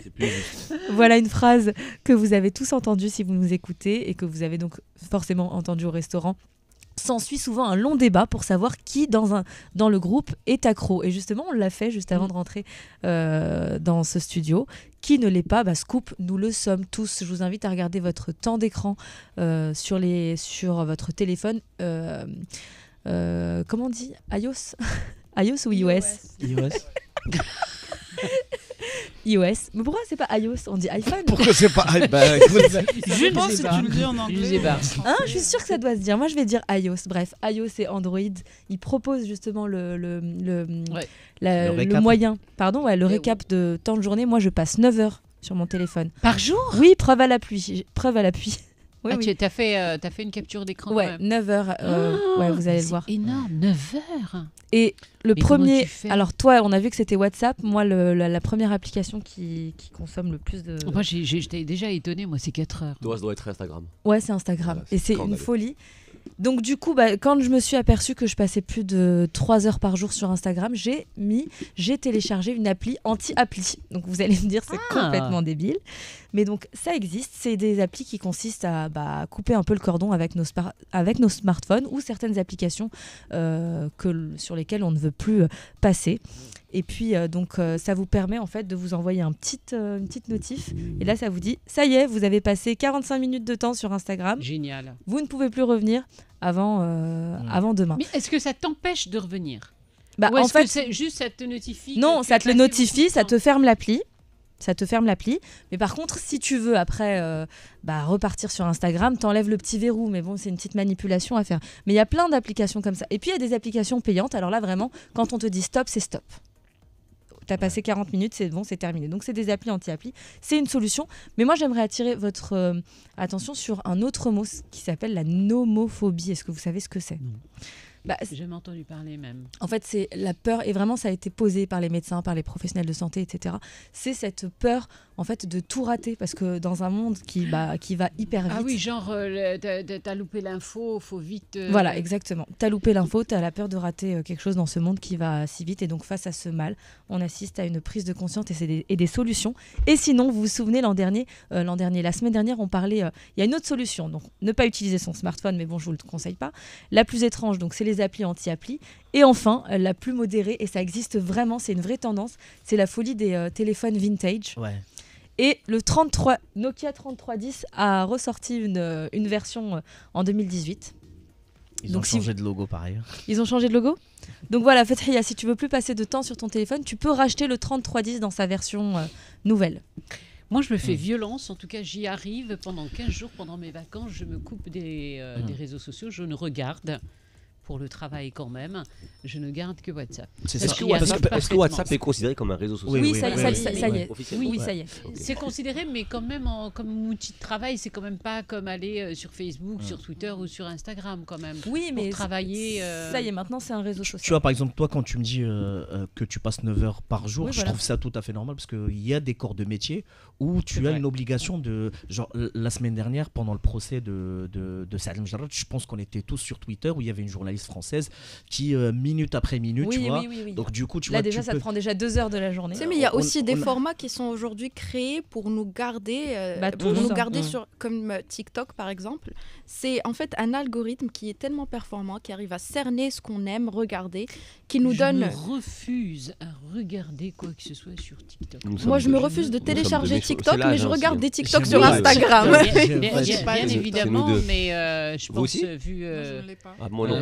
C'est plus juste. Voilà une phrase que vous avez tous entendue si vous nous écoutez et que vous avez donc forcément entendue au restaurant. S'ensuit souvent un long débat pour savoir qui dans le groupe est accro. Et justement, on l'a fait juste avant de rentrer dans ce studio. Qui ne l'est pas, Scoop, nous le sommes tous. Je vous invite à regarder votre temps d'écran sur votre téléphone. Comment on dit ? iOS iOS ou iOS iOS. iOS. Mais pourquoi c'est pas iOS ? On dit iPhone. Pourquoi c'est pas Je pense que tu le dis en anglais. Je sais pas. Je suis sûre que ça doit se dire. Moi, je vais dire iOS. Bref, iOS et Android, ils proposent justement le récap. moyen. Pardon, ouais, le récap de temps de journée. Moi, je passe 9 heures sur mon téléphone. Par jour ? Oui, preuve à l'appui. Preuve à l'appui. Oui, Ah, oui. t'as fait une capture d'écran Ouais, quand même. 9 heures. Ouais, vous allez le voir. C'est énorme, 9 heures. Et le Mais comment premier. tu fais ? Alors, toi, on a vu que c'était WhatsApp. Moi, la première application qui consomme le plus de. Moi, j'étais déjà étonnée, moi, c'est 4 heures. Ça doit être Instagram. Ouais, c'est Instagram. Voilà, Et c'est une scandaleux. folie. Donc du coup, quand je me suis aperçue que je passais plus de 3 heures par jour sur Instagram, j'ai téléchargé une appli anti-appli. Donc vous allez me dire, c'est complètement débile. Mais donc ça existe, c'est des applis qui consistent à couper un peu le cordon avec nos smartphones ou certaines applications sur lesquelles on ne veut plus passer. Et puis ça vous permet en fait de vous envoyer une petite notif. Et là ça vous dit, ça y est, vous avez passé 45 minutes de temps sur Instagram. Génial. Vous ne pouvez plus revenir avant demain. Mais est-ce que ça t'empêche de revenir ? Ou en fait, c'est juste ça te notifie. non, que ça tu te le as passé notifie, beaucoup de ça temps. te ferme l'appli. Ça te ferme l'appli. Mais par contre, si tu veux après repartir sur Instagram, t'enlèves le petit verrou. Mais bon, c'est une petite manipulation à faire. Mais il y a plein d'applications comme ça. Et puis, il y a des applications payantes. Alors là, vraiment, quand on te dit stop, c'est stop. T'as passé 40 minutes, c'est bon, c'est terminé. Donc, c'est des applis anti-appli. C'est une solution. Mais moi, j'aimerais attirer votre attention sur un autre mot qui s'appelle la nomophobie. Est-ce que vous savez ce que c'est ? J'ai jamais entendu parler même. En fait, c'est la peur, et vraiment ça a été posé par les médecins, par les professionnels de santé, etc. C'est cette peur, en fait, de tout rater, parce que dans un monde qui va hyper vite... Ah oui, genre, t'as loupé l'info, faut vite... Voilà, exactement. T'as loupé l'info, t'as la peur de rater quelque chose dans ce monde qui va si vite, et donc face à ce mal, on assiste à une prise de conscience et des solutions. Et sinon, vous vous souvenez, la semaine dernière, on parlait... Il y a une autre solution, donc ne pas utiliser son smartphone, mais bon, je vous le conseille pas. La plus étrange, donc c'est les applis anti-appli. Et enfin, la plus modérée, et ça existe vraiment, c'est une vraie tendance, c'est la folie des téléphones vintage. Ouais. Et le Nokia 3310 a ressorti une version en 2018. Ils ont changé de logo pareil. Ils ont changé de logo ? Donc voilà, Fathia, si tu veux plus passer de temps sur ton téléphone, tu peux racheter le 3310 dans sa version nouvelle. Moi, je me fais violence. En tout cas, j'y arrive. Pendant 15 jours, pendant mes vacances, je me coupe des réseaux sociaux. Je ne regarde, pour le travail quand même, je ne garde que WhatsApp. Est-ce que WhatsApp est considéré comme un réseau social ? Oui, ça y est. Oui, ça y est. C'est considéré, mais quand même comme outil de travail, c'est quand même pas comme aller sur Facebook, sur Twitter ou sur Instagram quand même. Oui, mais pour travailler. Ça y est, maintenant c'est un réseau social. Tu vois, par exemple, toi, quand tu me dis que tu passes 9 heures par jour, Oui, je voilà. trouve ça tout à fait normal parce qu'il y a des corps de métier où tu as une obligation de. Genre, la semaine dernière, pendant le procès de Salim Jarrad, je pense qu'on était tous sur Twitter où il y avait une journaliste journalistes françaises qui minute après minute, tu vois. Donc du coup, tu vois, déjà, ça te prend déjà 2 heures de la journée. Mais il y a aussi des formats qui sont aujourd'hui créés pour nous garder, sur, comme TikTok par exemple. C'est en fait un algorithme qui est tellement performant, qui arrive à cerner ce qu'on aime regarder, qui nous donne. Je refuse à regarder quoi que ce soit sur TikTok. Moi, je me refuse de télécharger TikTok, mais je regarde des TikTok sur Instagram. Bien évidemment, mais je pense vu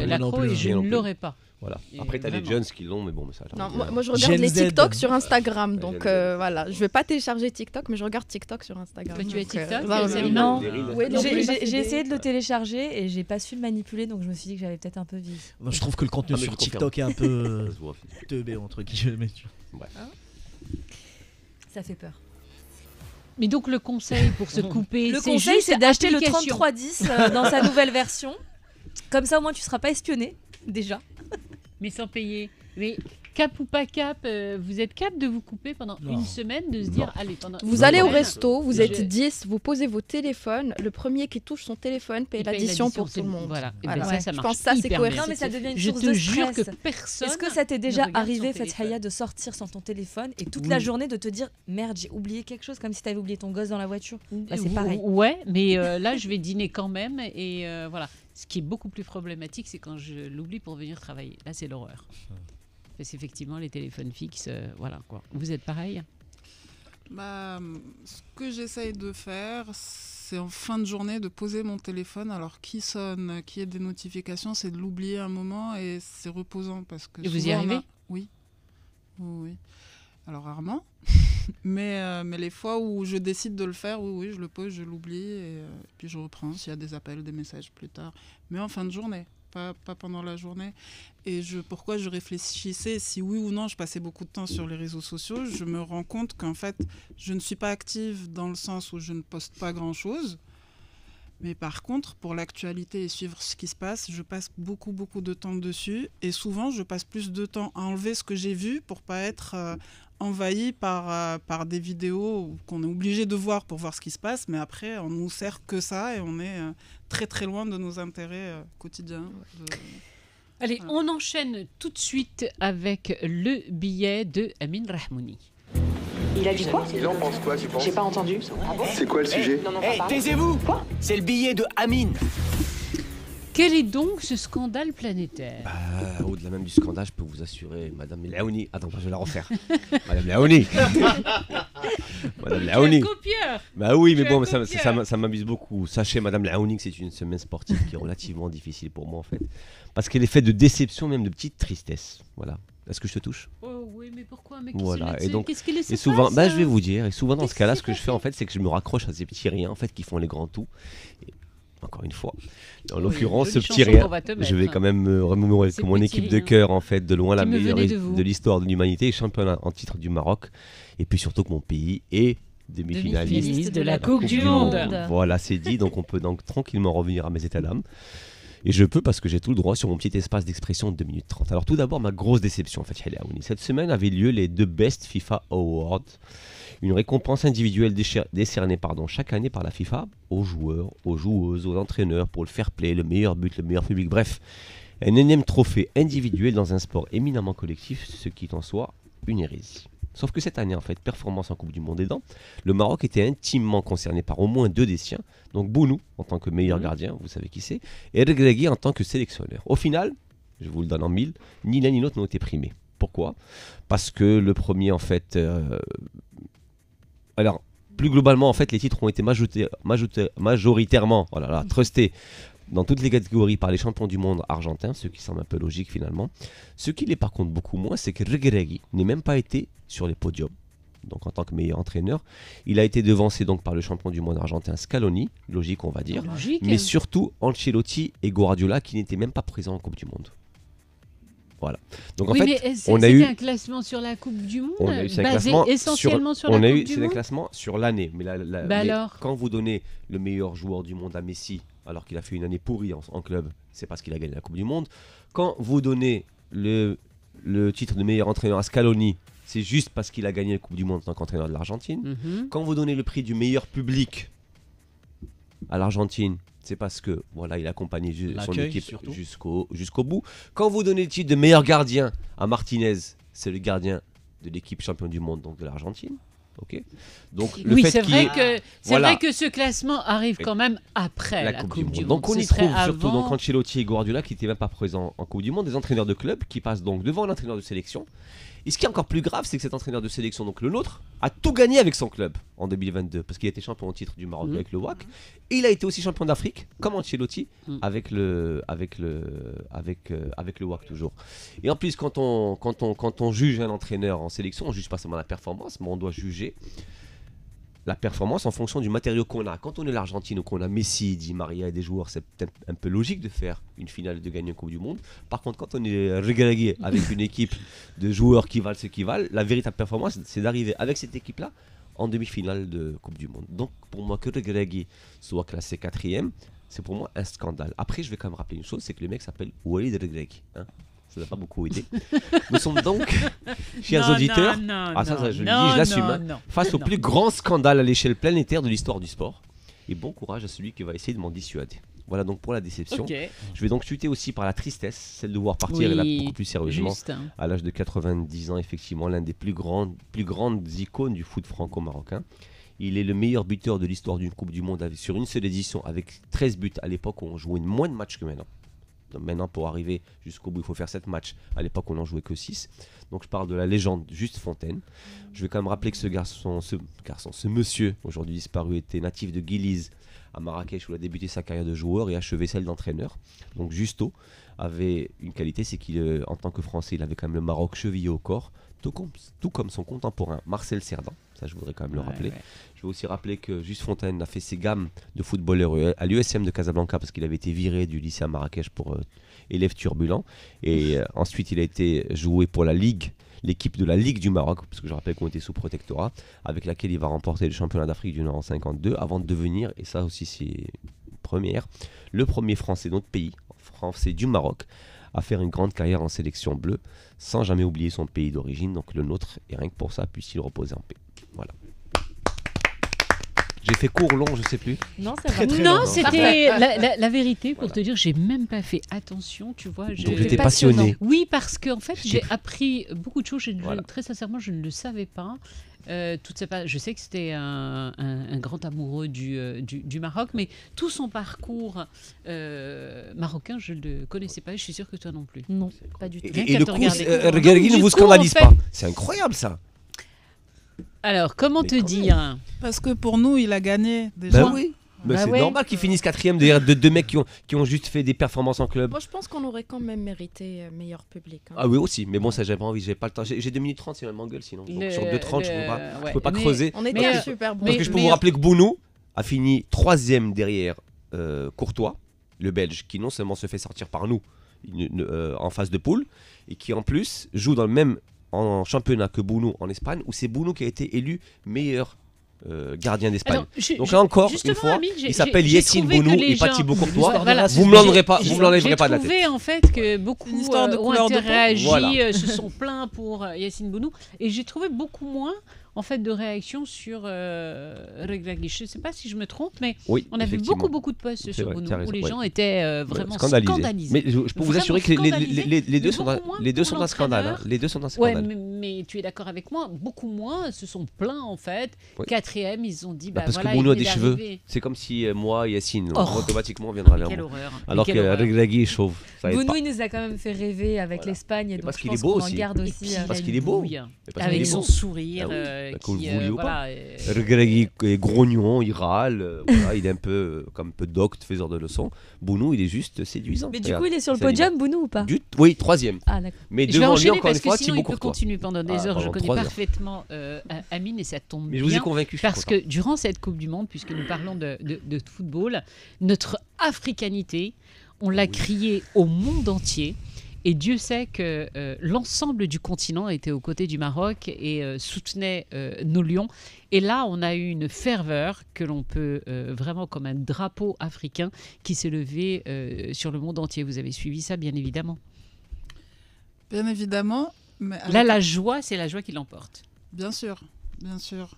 l'accro et je ne l'aurais pas. Voilà. Après, t'as les jeunes qui l'ont, mais bon, ça. Non, moi, je regarde les TikTok sur Instagram, donc voilà. Je vais pas télécharger TikTok, mais je regarde TikTok sur Instagram. Tu as TikTok? Non. J'ai essayé de le télécharger et j'ai pas su le manipuler, donc je me suis dit que j'avais peut-être un peu vite. Moi, je trouve que le contenu sur TikTok est un peu teubé entre guillemets. Ça fait peur. Mais donc le conseil pour se couper, le conseil c'est d'acheter le 3310 dans sa nouvelle version. Comme ça au moins tu seras pas espionné déjà. Mais sans payer. Mais cap ou pas cap, vous êtes cap de vous couper pendant une semaine, de se dire allez pendant. Vous allez au resto, vous êtes 10, vous posez vos téléphones, le premier qui touche son téléphone paye l'addition pour tout le monde. Voilà. Ça je pense que ça c'est cohérent. Non mais ça devient une source de stress. Je te jure que personne. Est-ce que ça t'est déjà arrivé, Fathia, de sortir sans ton téléphone et toute la journée de te dire merde j'ai oublié quelque chose, comme si t'avais oublié ton gosse dans la voiture? C'est pareil. Ouais, mais là je vais dîner quand même et voilà. Ce qui est beaucoup plus problématique, c'est quand je l'oublie pour venir travailler. Là, c'est l'horreur. Parce qu'effectivement, les téléphones fixes, voilà quoi. Vous êtes pareil? Ce que j'essaye de faire, c'est en fin de journée de poser mon téléphone. Alors, qui sonne, qui ait des notifications, c'est de l'oublier un moment et c'est reposant. Parce que et vous y arrivez? Oui. Alors, rarement. mais les fois où je décide de le faire, oui, je le pose, je l'oublie et puis je reprends s'il y a des appels, des messages plus tard. Mais en fin de journée, pas pendant la journée. Et pourquoi je réfléchissais si oui ou non je passais beaucoup de temps sur les réseaux sociaux, je me rends compte qu'en fait, je ne suis pas active dans le sens où je ne poste pas grand-chose. Mais par contre, pour l'actualité et suivre ce qui se passe, je passe beaucoup de temps dessus. Et souvent, je passe plus de temps à enlever ce que j'ai vu pour pas être envahi par des vidéos qu'on est obligé de voir pour voir ce qui se passe. Mais après, on nous sert que ça et on est très très loin de nos intérêts quotidiens. Allez, on enchaîne tout de suite avec le billet de Amine Rahmouni. Il a dit quoi? Il en pense quoi, tu penses? J'ai pas entendu. C'est quoi le sujet? Taisez-vous! Quoi? C'est le billet de Amine. Quel est donc ce scandale planétaire? Au-delà même du scandale, je peux vous assurer, Madame Laouni. Attends, je vais la refaire. Madame Laouni. Madame Laouni. Copieur. Bah oui, mais bon, ça m'amuse beaucoup. Sachez, Madame Laouni, que c'est une semaine sportive qui est relativement difficile pour moi, en fait. Parce qu'elle est faite de déception, même de petite tristesse. Voilà. Est-ce que je te touche? Oh oui, mais pourquoi? Mais voilà. Et donc, qu'est-ce qu'il laisse et souvent, passer, je vais vous dire, et souvent dans ce cas-là, ce que je fais, en fait, c'est que je me raccroche à ces petits riens, en fait, qui font les grands tout. Et encore une fois, dans l'occurrence, ce petit rien, je vais quand même me remémorer que mon équipe de cœur, en fait, de loin la meilleure de l'histoire de l'humanité, championne en titre du Maroc, et puis surtout que mon pays est demi-finaliste de la Coupe du Monde. Voilà, c'est dit, donc on peut donc tranquillement revenir à mes états d'âme. Et je peux parce que j'ai tout le droit sur mon petit espace d'expression de 2 minutes 30. Alors tout d'abord, ma grosse déception, en fait, cette semaine avait lieu les 2 Best FIFA Awards, une récompense individuelle décernée chaque année par la FIFA aux joueurs, aux joueuses, aux entraîneurs pour le fair play, le meilleur but, le meilleur public, bref, un énième trophée individuel dans un sport éminemment collectif, ce qui est en soi une hérésie. Sauf que cette année, en fait, performance en Coupe du Monde aidant, le Maroc était intimement concerné par au moins 2 des siens, donc Bounou en tant que meilleur gardien, vous savez qui c'est, et Regragui en tant que sélectionneur. Au final, je vous le donne en 1000, ni l'un ni l'autre n'ont été primés. Pourquoi? Parce que le premier, en fait... Alors, plus globalement, en fait, les titres ont été majoritairement trustés dans toutes les catégories par les champions du monde argentins, ce qui semble un peu logique finalement. Ce qui l'est par contre beaucoup moins, c'est que Regragui n'est même pas été sur les podiums. Donc en tant que meilleur entraîneur, il a été devancé donc par le champion du monde argentin Scaloni, logique on va dire, mais surtout Ancelotti et Guardiola qui n'étaient même pas présents en Coupe du Monde. Voilà. Donc oui, en fait, on a eu un classement sur la Coupe du Monde, basé essentiellement sur la Coupe du Monde. C'est un classement sur l'année, mais, alors quand vous donnez le meilleur joueur du monde à Messi, alors qu'il a fait une année pourrie en club, c'est parce qu'il a gagné la Coupe du Monde. Quand vous donnez le titre de meilleur entraîneur à Scaloni, c'est juste parce qu'il a gagné la Coupe du Monde en tant qu'entraîneur de l'Argentine. Quand vous donnez le prix du meilleur public à l'Argentine, c'est parce que voilà, il a accompagné son L'accueil, équipe surtout. jusqu'au bout. Quand vous donnez le titre de meilleur gardien à Martinez, c'est le gardien de l'équipe championne du monde, donc de l'Argentine. Ok. Donc Oui, c'est qu'il vrai y ait- que voilà, vrai que ce classement arrive quand même après la Coupe du Monde. Donc on Ce y serait trouve surtout avant- donc Ancelotti et Guardiola qui n'étaient même pas présents en Coupe du Monde, des entraîneurs de club qui passent donc devant l'entraîneur de sélection. Et ce qui est encore plus grave, c'est que cet entraîneur de sélection, donc le nôtre, a tout gagné avec son club en 2022 parce qu'il a été champion au titre du Maroc avec le WAC. Et il a été aussi champion d'Afrique, comme Ancelotti, avec le WAC toujours. Et en plus, quand on juge un entraîneur en sélection, on juge pas seulement la performance, mais on doit juger la performance en fonction du matériau qu'on a. Quand on est l'Argentine ou qu'on a Messi, Di Maria et des joueurs, c'est peut-être un peu logique de faire une finale, de gagner une Coupe du Monde. Par contre, quand on est Regragui avec une équipe de joueurs qui valent ce qu'ils valent, la véritable performance, c'est d'arriver avec cette équipe-là en demi-finale de Coupe du Monde. Donc, pour moi, que Regragui soit classé 4e, c'est pour moi un scandale. Après, je vais quand même rappeler une chose, c'est que le mec s'appelle Walid Regragui. Hein, ça n'a pas beaucoup aidé. Nous sommes donc, chers auditeurs, ça je le dis, je l'assume, face au plus grand scandale à l'échelle planétaire de l'histoire du sport. Et bon courage à celui qui va essayer de m'en dissuader. Voilà donc pour la déception. Okay. Je vais donc chuter aussi par la tristesse, celle de voir partir là, beaucoup plus sérieusement. Juste, hein. À l'âge de 90 ans, effectivement, l'un des plus grandes icônes du foot franco-marocain. Il est le meilleur buteur de l'histoire d'une Coupe du Monde sur une seule édition avec 13 buts à l'époque où on jouait moins de matchs que maintenant. Donc maintenant, pour arriver jusqu'au bout, il faut faire 7 matchs. À l'époque, on n'en jouait que 6. Donc je parle de la légende Juste Fontaine. Je vais quand même rappeler que ce monsieur, aujourd'hui disparu, était natif de Guiliz, à Marrakech, où il a débuté sa carrière de joueur et achevé celle d'entraîneur. Donc Justo avait une qualité, c'est qu'en tant que Français, il avait quand même le Maroc chevillé au corps, tout comme son contemporain Marcel Cerdan. Ça, je voudrais quand même le rappeler. Ouais. Je vais aussi rappeler que Juste Fontaine a fait ses gammes de footballeur à l'USM de Casablanca parce qu'il avait été viré du lycée à Marrakech pour élève turbulent. Et ensuite, il a été joué pour la Ligue, l'équipe de la Ligue du Maroc, parce que je rappelle qu'on était sous protectorat, avec laquelle il va remporter le championnat d'Afrique du Nord en 52, avant de devenir, et ça aussi c'est une première, le premier Français de notre pays, Français du Maroc, à faire une grande carrière en sélection bleue, sans jamais oublier son pays d'origine, donc le nôtre, et rien que pour ça, puisse-t-il reposer en paix. Voilà. J'ai fait court, long, je sais plus. Non, c'est vrai. Non, c'était la vérité pour te dire, j'ai même pas fait attention, tu vois. Donc j'étais passionné. Oui, parce qu'en fait, j'ai appris beaucoup de choses. Très sincèrement, je ne le savais pas. Je sais que c'était un grand amoureux du Maroc, mais tout son parcours marocain, je ne le connaissais pas. Et je suis sûre que toi non plus. Non, pas du tout. Et le coup, Regragui ne vous scandalise pas. C'est incroyable ça. Alors, comment te dire? Parce que pour nous, il a gagné déjà. Ben oui. Mais c'est normal qu'ils finissent 4e derrière de deux mecs qui ont juste fait des performances en club. Moi, je pense qu'on aurait quand même mérité meilleur public. Hein. Ah oui, aussi. Mais bon, ça, j'avais pas envie. J'ai pas le temps. J'ai 2 minutes 30, c'est elle m'engueule sinon. Donc, sur 2:30, je peux pas creuser. On était super bon. Parce que je peux vous rappeler que Bounou a fini 3e derrière Courtois, le Belge, qui non seulement se fait sortir par nous en phase de poule, et qui en plus joue dans le même en championnat que Bounou en Espagne, où c'est Bounou qui a été élu meilleur gardien d'Espagne. Donc là encore, une fois, Amine, il s'appelle Yacine Bounou et pas Thibaut Courtois. Vous me l'enlèverez pas de la tête. J'ai trouvé en fait que beaucoup ont interagi, se sont plaints pour Yacine Bounou, et j'ai trouvé beaucoup moins en fait de réactions sur Regragui. Je ne sais pas si je me trompe, mais on a vu beaucoup de posts sur Bounou où les gens étaient vraiment scandalisés. Mais je peux vous assurer que les deux sont un scandale. Les deux sont un scandale. Mais tu es d'accord avec moi, beaucoup moins se sont plaints en fait. 4e, ils ont dit parce que Bounou a des cheveux. C'est comme si moi, Yacine, automatiquement viendra vers moi. Alors que Regragui est chauve. Bounou, il nous a quand même fait rêver avec l'Espagne, donc je pense qu'on en garde aussi. Parce qu'il est beau. Avec son sourire. Regragui est grognon, il râle, il est un peu comme un peu docte, faiseur de leçons. Bounou, il est juste séduisant. Mais du coup, il est sur le podium, Bounou, ou pas? Oui, 3e. Ah, d'accord. Mais devant lui, encore une fois, Thibaut Sinon, il Courtois. peut continuer pendant des heures. Je connais parfaitement Amine et ça tombe bien. Mais je vous ai convaincu. Parce que durant cette Coupe du Monde, puisque nous parlons de football, notre africanité, on l'a criée au monde entier. Et Dieu sait que l'ensemble du continent était aux côtés du Maroc et soutenait nos lions. Et là, on a eu une ferveur que l'on peut vraiment comme un drapeau africain qui s'est levé sur le monde entier. Vous avez suivi ça, bien évidemment. Bien évidemment. Mais là, la joie, c'est la joie qui l'emporte. Bien sûr, bien sûr.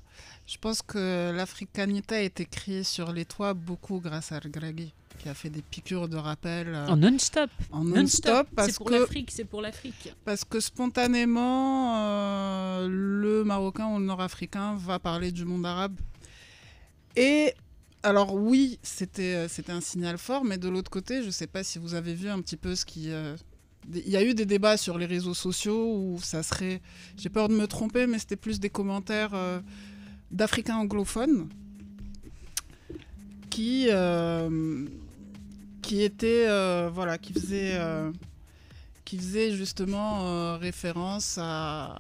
Je pense que l'africanité a été créée sur les toits beaucoup grâce à Regragui. qui a fait des piqûres de rappel en non-stop. En non-stop, c'est pour l'Afrique, c'est pour l'Afrique. Parce que spontanément, le Marocain ou le Nord-Africain va parler du monde arabe. Et alors oui, c'était un signal fort, mais de l'autre côté, je ne sais pas si vous avez vu un petit peu ce qui... Il y a eu des débats sur les réseaux sociaux où ça serait... J'ai peur de me tromper, mais c'était plus des commentaires d'Africains anglophones qui étaient... voilà, qui faisaient justement référence à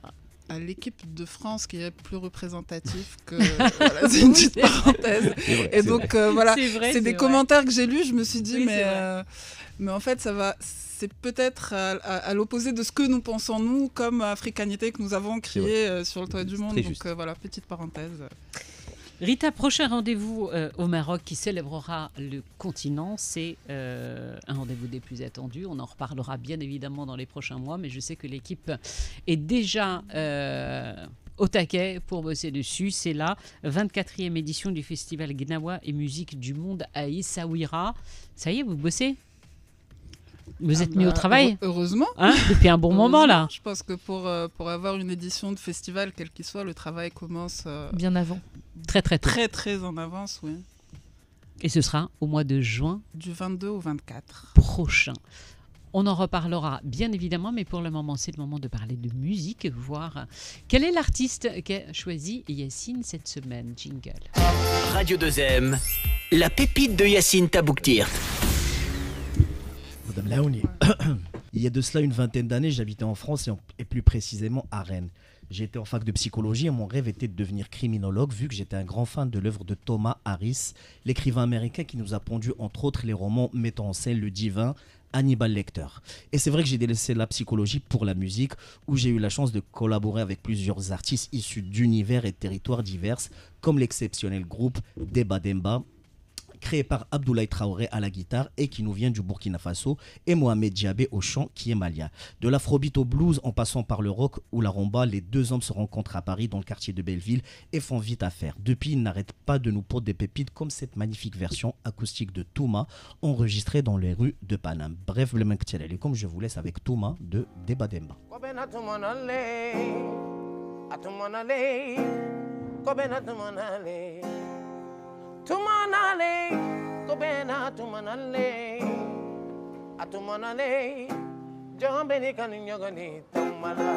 l'équipe de France qui est plus représentative que... voilà, c'est une petite parenthèse. Vrai, et donc, voilà, c'est des commentaires que j'ai lus, je me suis dit, oui, mais en fait, ça va... C'est peut-être à l'opposé de ce que nous pensons, nous, comme africanité que nous avons créée sur le toit du monde. Donc voilà, petite parenthèse. Rita, prochain rendez-vous au Maroc qui célébrera le continent. C'est un rendez-vous des plus attendus. On en reparlera bien évidemment dans les prochains mois, mais je sais que l'équipe est déjà... au taquet pour bosser dessus. C'est la 24e édition du festival Gnawa et musique du monde à Essaouira. Ça y est, vous bossez ? Vous êtes mis au travail ? Heureusement. Hein, depuis un bon moment, là. Je pense que pour avoir une édition de festival, quel qu'il soit, le travail commence... bien avant. Très, très tôt. Très, très en avance, oui. Et ce sera au mois de juin. Du 22 au 24. Prochain. On en reparlera bien évidemment, mais pour le moment, c'est le moment de parler de musique, voir quel est l'artiste qu'a choisi Yacine cette semaine. Jingle. Radio 2M, la pépite de Yacine Tabouktir. Madame Laouni, il y a de cela une vingtaine d'années, j'habitais en France et plus précisément à Rennes. J'étais en fac de psychologie et mon rêve était de devenir criminologue vu que j'étais un grand fan de l'œuvre de Thomas Harris, l'écrivain américain qui nous a pondu entre autres les romans mettant en scène le divin Hannibal Lecter. Et c'est vrai que j'ai délaissé la psychologie pour la musique où j'ai eu la chance de collaborer avec plusieurs artistes issus d'univers et de territoires divers comme l'exceptionnel groupe Deba Demba, créé par Abdoulaye Traoré à la guitare et qui nous vient du Burkina Faso, et Mohamed Diabé au chant qui est malien. De l'afrobeat au blues en passant par le rock ou la rumba, les deux hommes se rencontrent à Paris dans le quartier de Belleville et font vite affaire. Depuis, ils n'arrêtent pas de nous pondre des pépites comme cette magnifique version acoustique de Touma enregistrée dans les rues de Paname. Bref, le mec et comme je vous laisse avec Touma de Deba Demba. Tumanale, kobena tumanale, atumanale, jambeni kaninyogani tumala.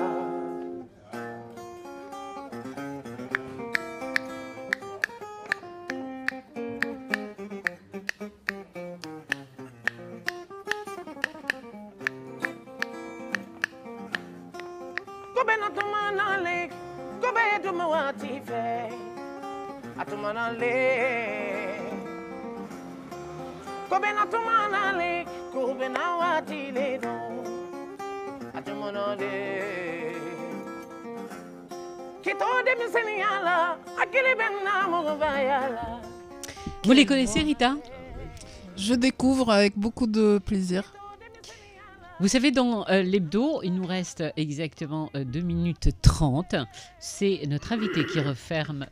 Kobena tumanale, kobe dumawatife. Atumanale, kobena tumanale, kobena watile do. Atumanale, kito de miseniala, akili benna mogovayala. Vous les connaissez, Rita ? Je découvre avec beaucoup de plaisir. Vous savez, dans l'hebdo, il nous reste exactement 2 minutes 30. C'est notre invité qui referme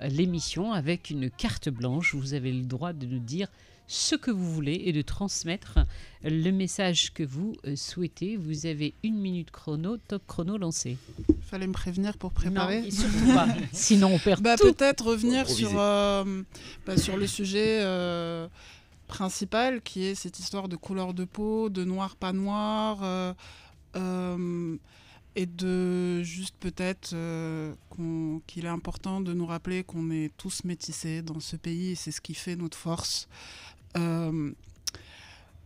l'émission avec une carte blanche. Vous avez le droit de nous dire ce que vous voulez et de transmettre le message que vous souhaitez. Vous avez 1 minute chrono, top chrono lancé. Il fallait me prévenir pour préparer. Non, surtout pas. Sinon, on perd tout. Peut-être revenir sur le sujet... principal qui est cette histoire de couleur de peau, de noir pas noir, et de juste peut-être qu'il est important de nous rappeler qu'on est tous métissés dans ce pays et c'est ce qui fait notre force.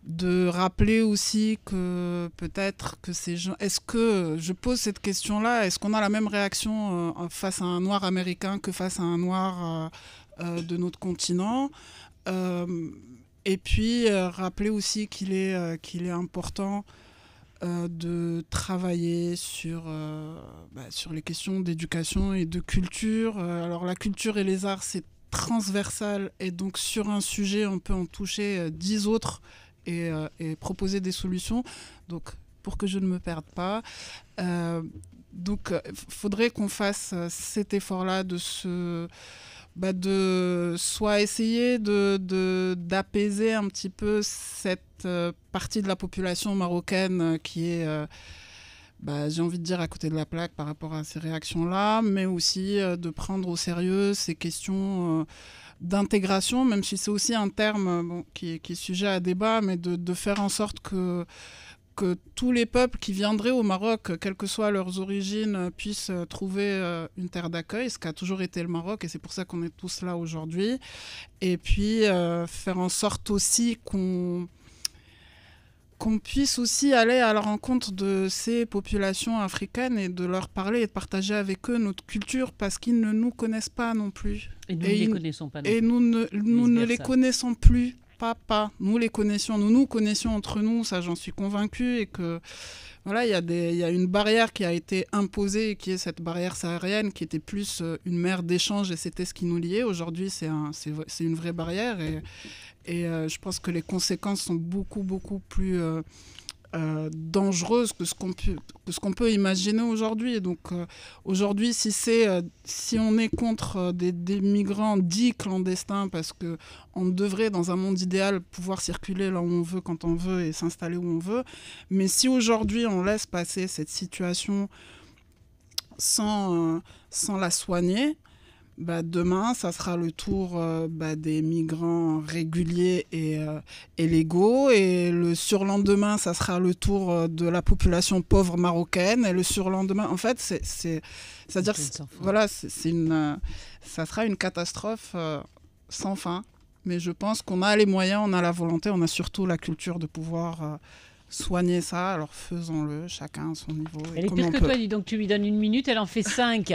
De rappeler aussi que peut-être que ces gens... Est-ce que, je pose cette question-là, est-ce qu'on a la même réaction face à un noir américain que face à un noir de notre continent ? Et puis, rappeler aussi qu'il est important de travailler sur les questions d'éducation et de culture. Alors, la culture et les arts, c'est transversal. Et donc, sur un sujet, on peut en toucher 10 autres et proposer des solutions. Donc, pour que je ne me perde pas. Donc, il faudrait qu'on fasse cet effort-là de se de soit essayer d'apaiser un petit peu cette partie de la population marocaine qui est, j'ai envie de dire, à côté de la plaque par rapport à ces réactions-là, mais aussi de prendre au sérieux ces questions d'intégration, même si c'est aussi un terme qui est sujet à débat, mais de faire en sorte que tous les peuples qui viendraient au Maroc, quelles que soient leurs origines, puissent trouver une terre d'accueil, ce qu'a toujours été le Maroc, et c'est pour ça qu'on est tous là aujourd'hui. Et puis faire en sorte aussi qu'on puisse aussi aller à la rencontre de ces populations africaines et de leur parler et de partager avec eux notre culture, parce qu'ils ne nous connaissent pas non plus. Et nous ne les connaissons pas non plus. Et nous ne les connaissons plus. Pas. Nous les connaissions, nous connaissions entre nous, ça j'en suis convaincue, et que voilà, il y a une barrière qui a été imposée, qui est cette barrière saharienne, qui était plus une mer d'échange, et c'était ce qui nous liait. Aujourd'hui, c'est une vraie barrière, et je pense que les conséquences sont beaucoup plus dangereuses que ce qu'on peut imaginer aujourd'hui. Et donc aujourd'hui, si on est contre des migrants dits clandestins, parce que on devrait, dans un monde idéal, pouvoir circuler là où on veut, quand on veut, et s'installer où on veut, mais si aujourd'hui on laisse passer cette situation sans la soigner, demain, ça sera le tour des migrants réguliers et légaux, et le surlendemain, ça sera le tour de la population pauvre marocaine, et le surlendemain, en fait, c'est-à-dire, voilà, ça sera une catastrophe sans fin. Mais je pense qu'on a les moyens, on a la volonté, on a surtout la culture de pouvoir soigner ça. Alors faisons-le, chacun à son niveau. Elle est pire que toi, dis donc, tu lui donnes 1 minute, elle en fait 5.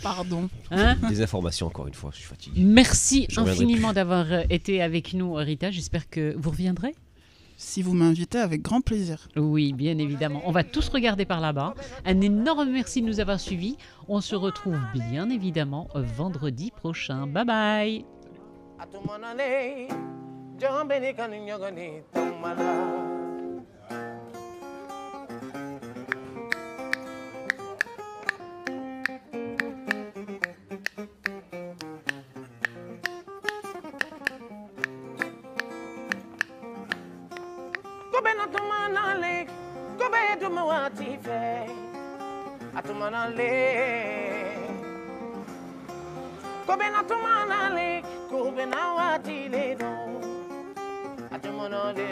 Pardon. Des informations, encore une fois, je suis fatigué. Merci infiniment d'avoir été avec nous, Rita. J'espère que vous reviendrez. Si vous m'invitez, avec grand plaisir. Oui, bien évidemment. On va tous regarder par là-bas. Un énorme merci de nous avoir suivis. On se retrouve bien évidemment vendredi prochain. Bye bye. Kobe na tumanale, kobe dumawati fe, atumanale. Kobe na tumanale, kobe na wati le do, atumanale.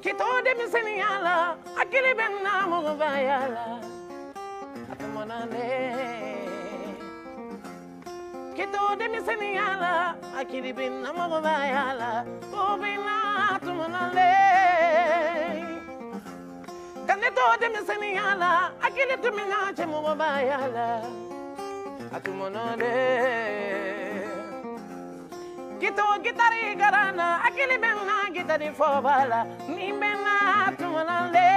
Kito de miseniala, akili benna mugovayala, atumanale. Kito de miseniala, akili benna mugovayala, kobe na tumanale. Kaneto de miseniala, akili tumina chemugovayala, atumanale. Kito gitari garana, akili benna gitari fobala, ni benna tumanale.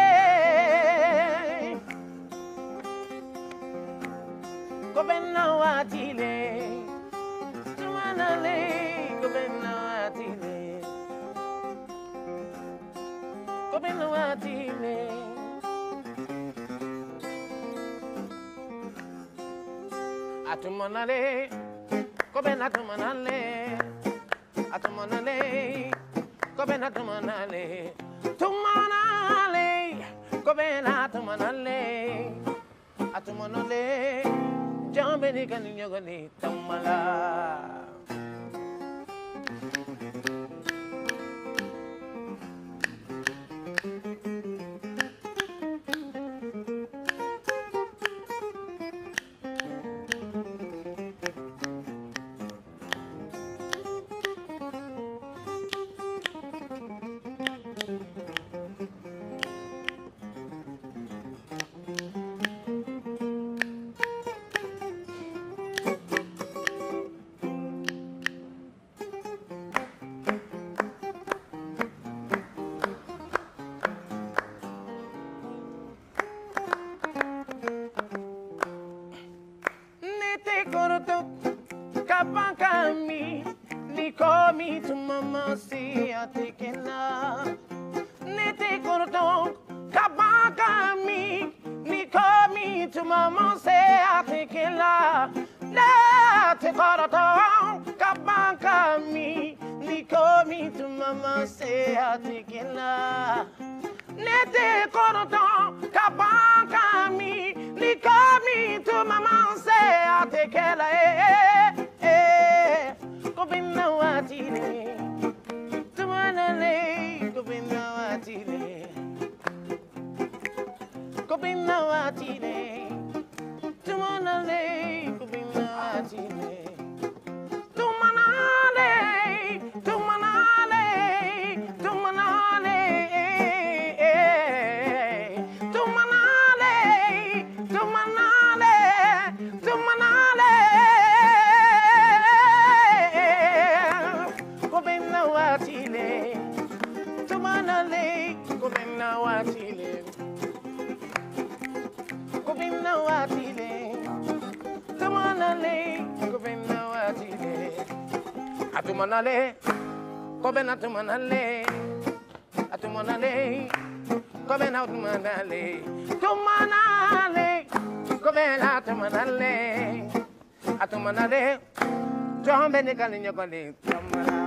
Ko benna watile, tumanale. Ko benna watile, ko benna watile. Atumanale, ko benna tumanale. Atumanale, kobena tumanale, tumanale, kobena tumanale, atumanale, jambeni kaninyogani tamala. Kapakami, Nikomi to mama see a tikina. Nete korto, Kapakami, Nikomi to mama say a tikina. La te koroto kabanka mi ni komi tu mama se atikela. Ne te koroto kabanka mi ni komi tu mama se atikela. Kobina watile tu manale kobina watile kobina watile tu manale kobina watile tu manale tu manale tu manale tu manale tu manale tu manale kobina watile tu manale kobina watile kobina watile tumanale kobina watile atumanale kobina tumanale atumanale kobina tumanale tumanale kobina tumanale atumanale jombe ni kalinya kali tamara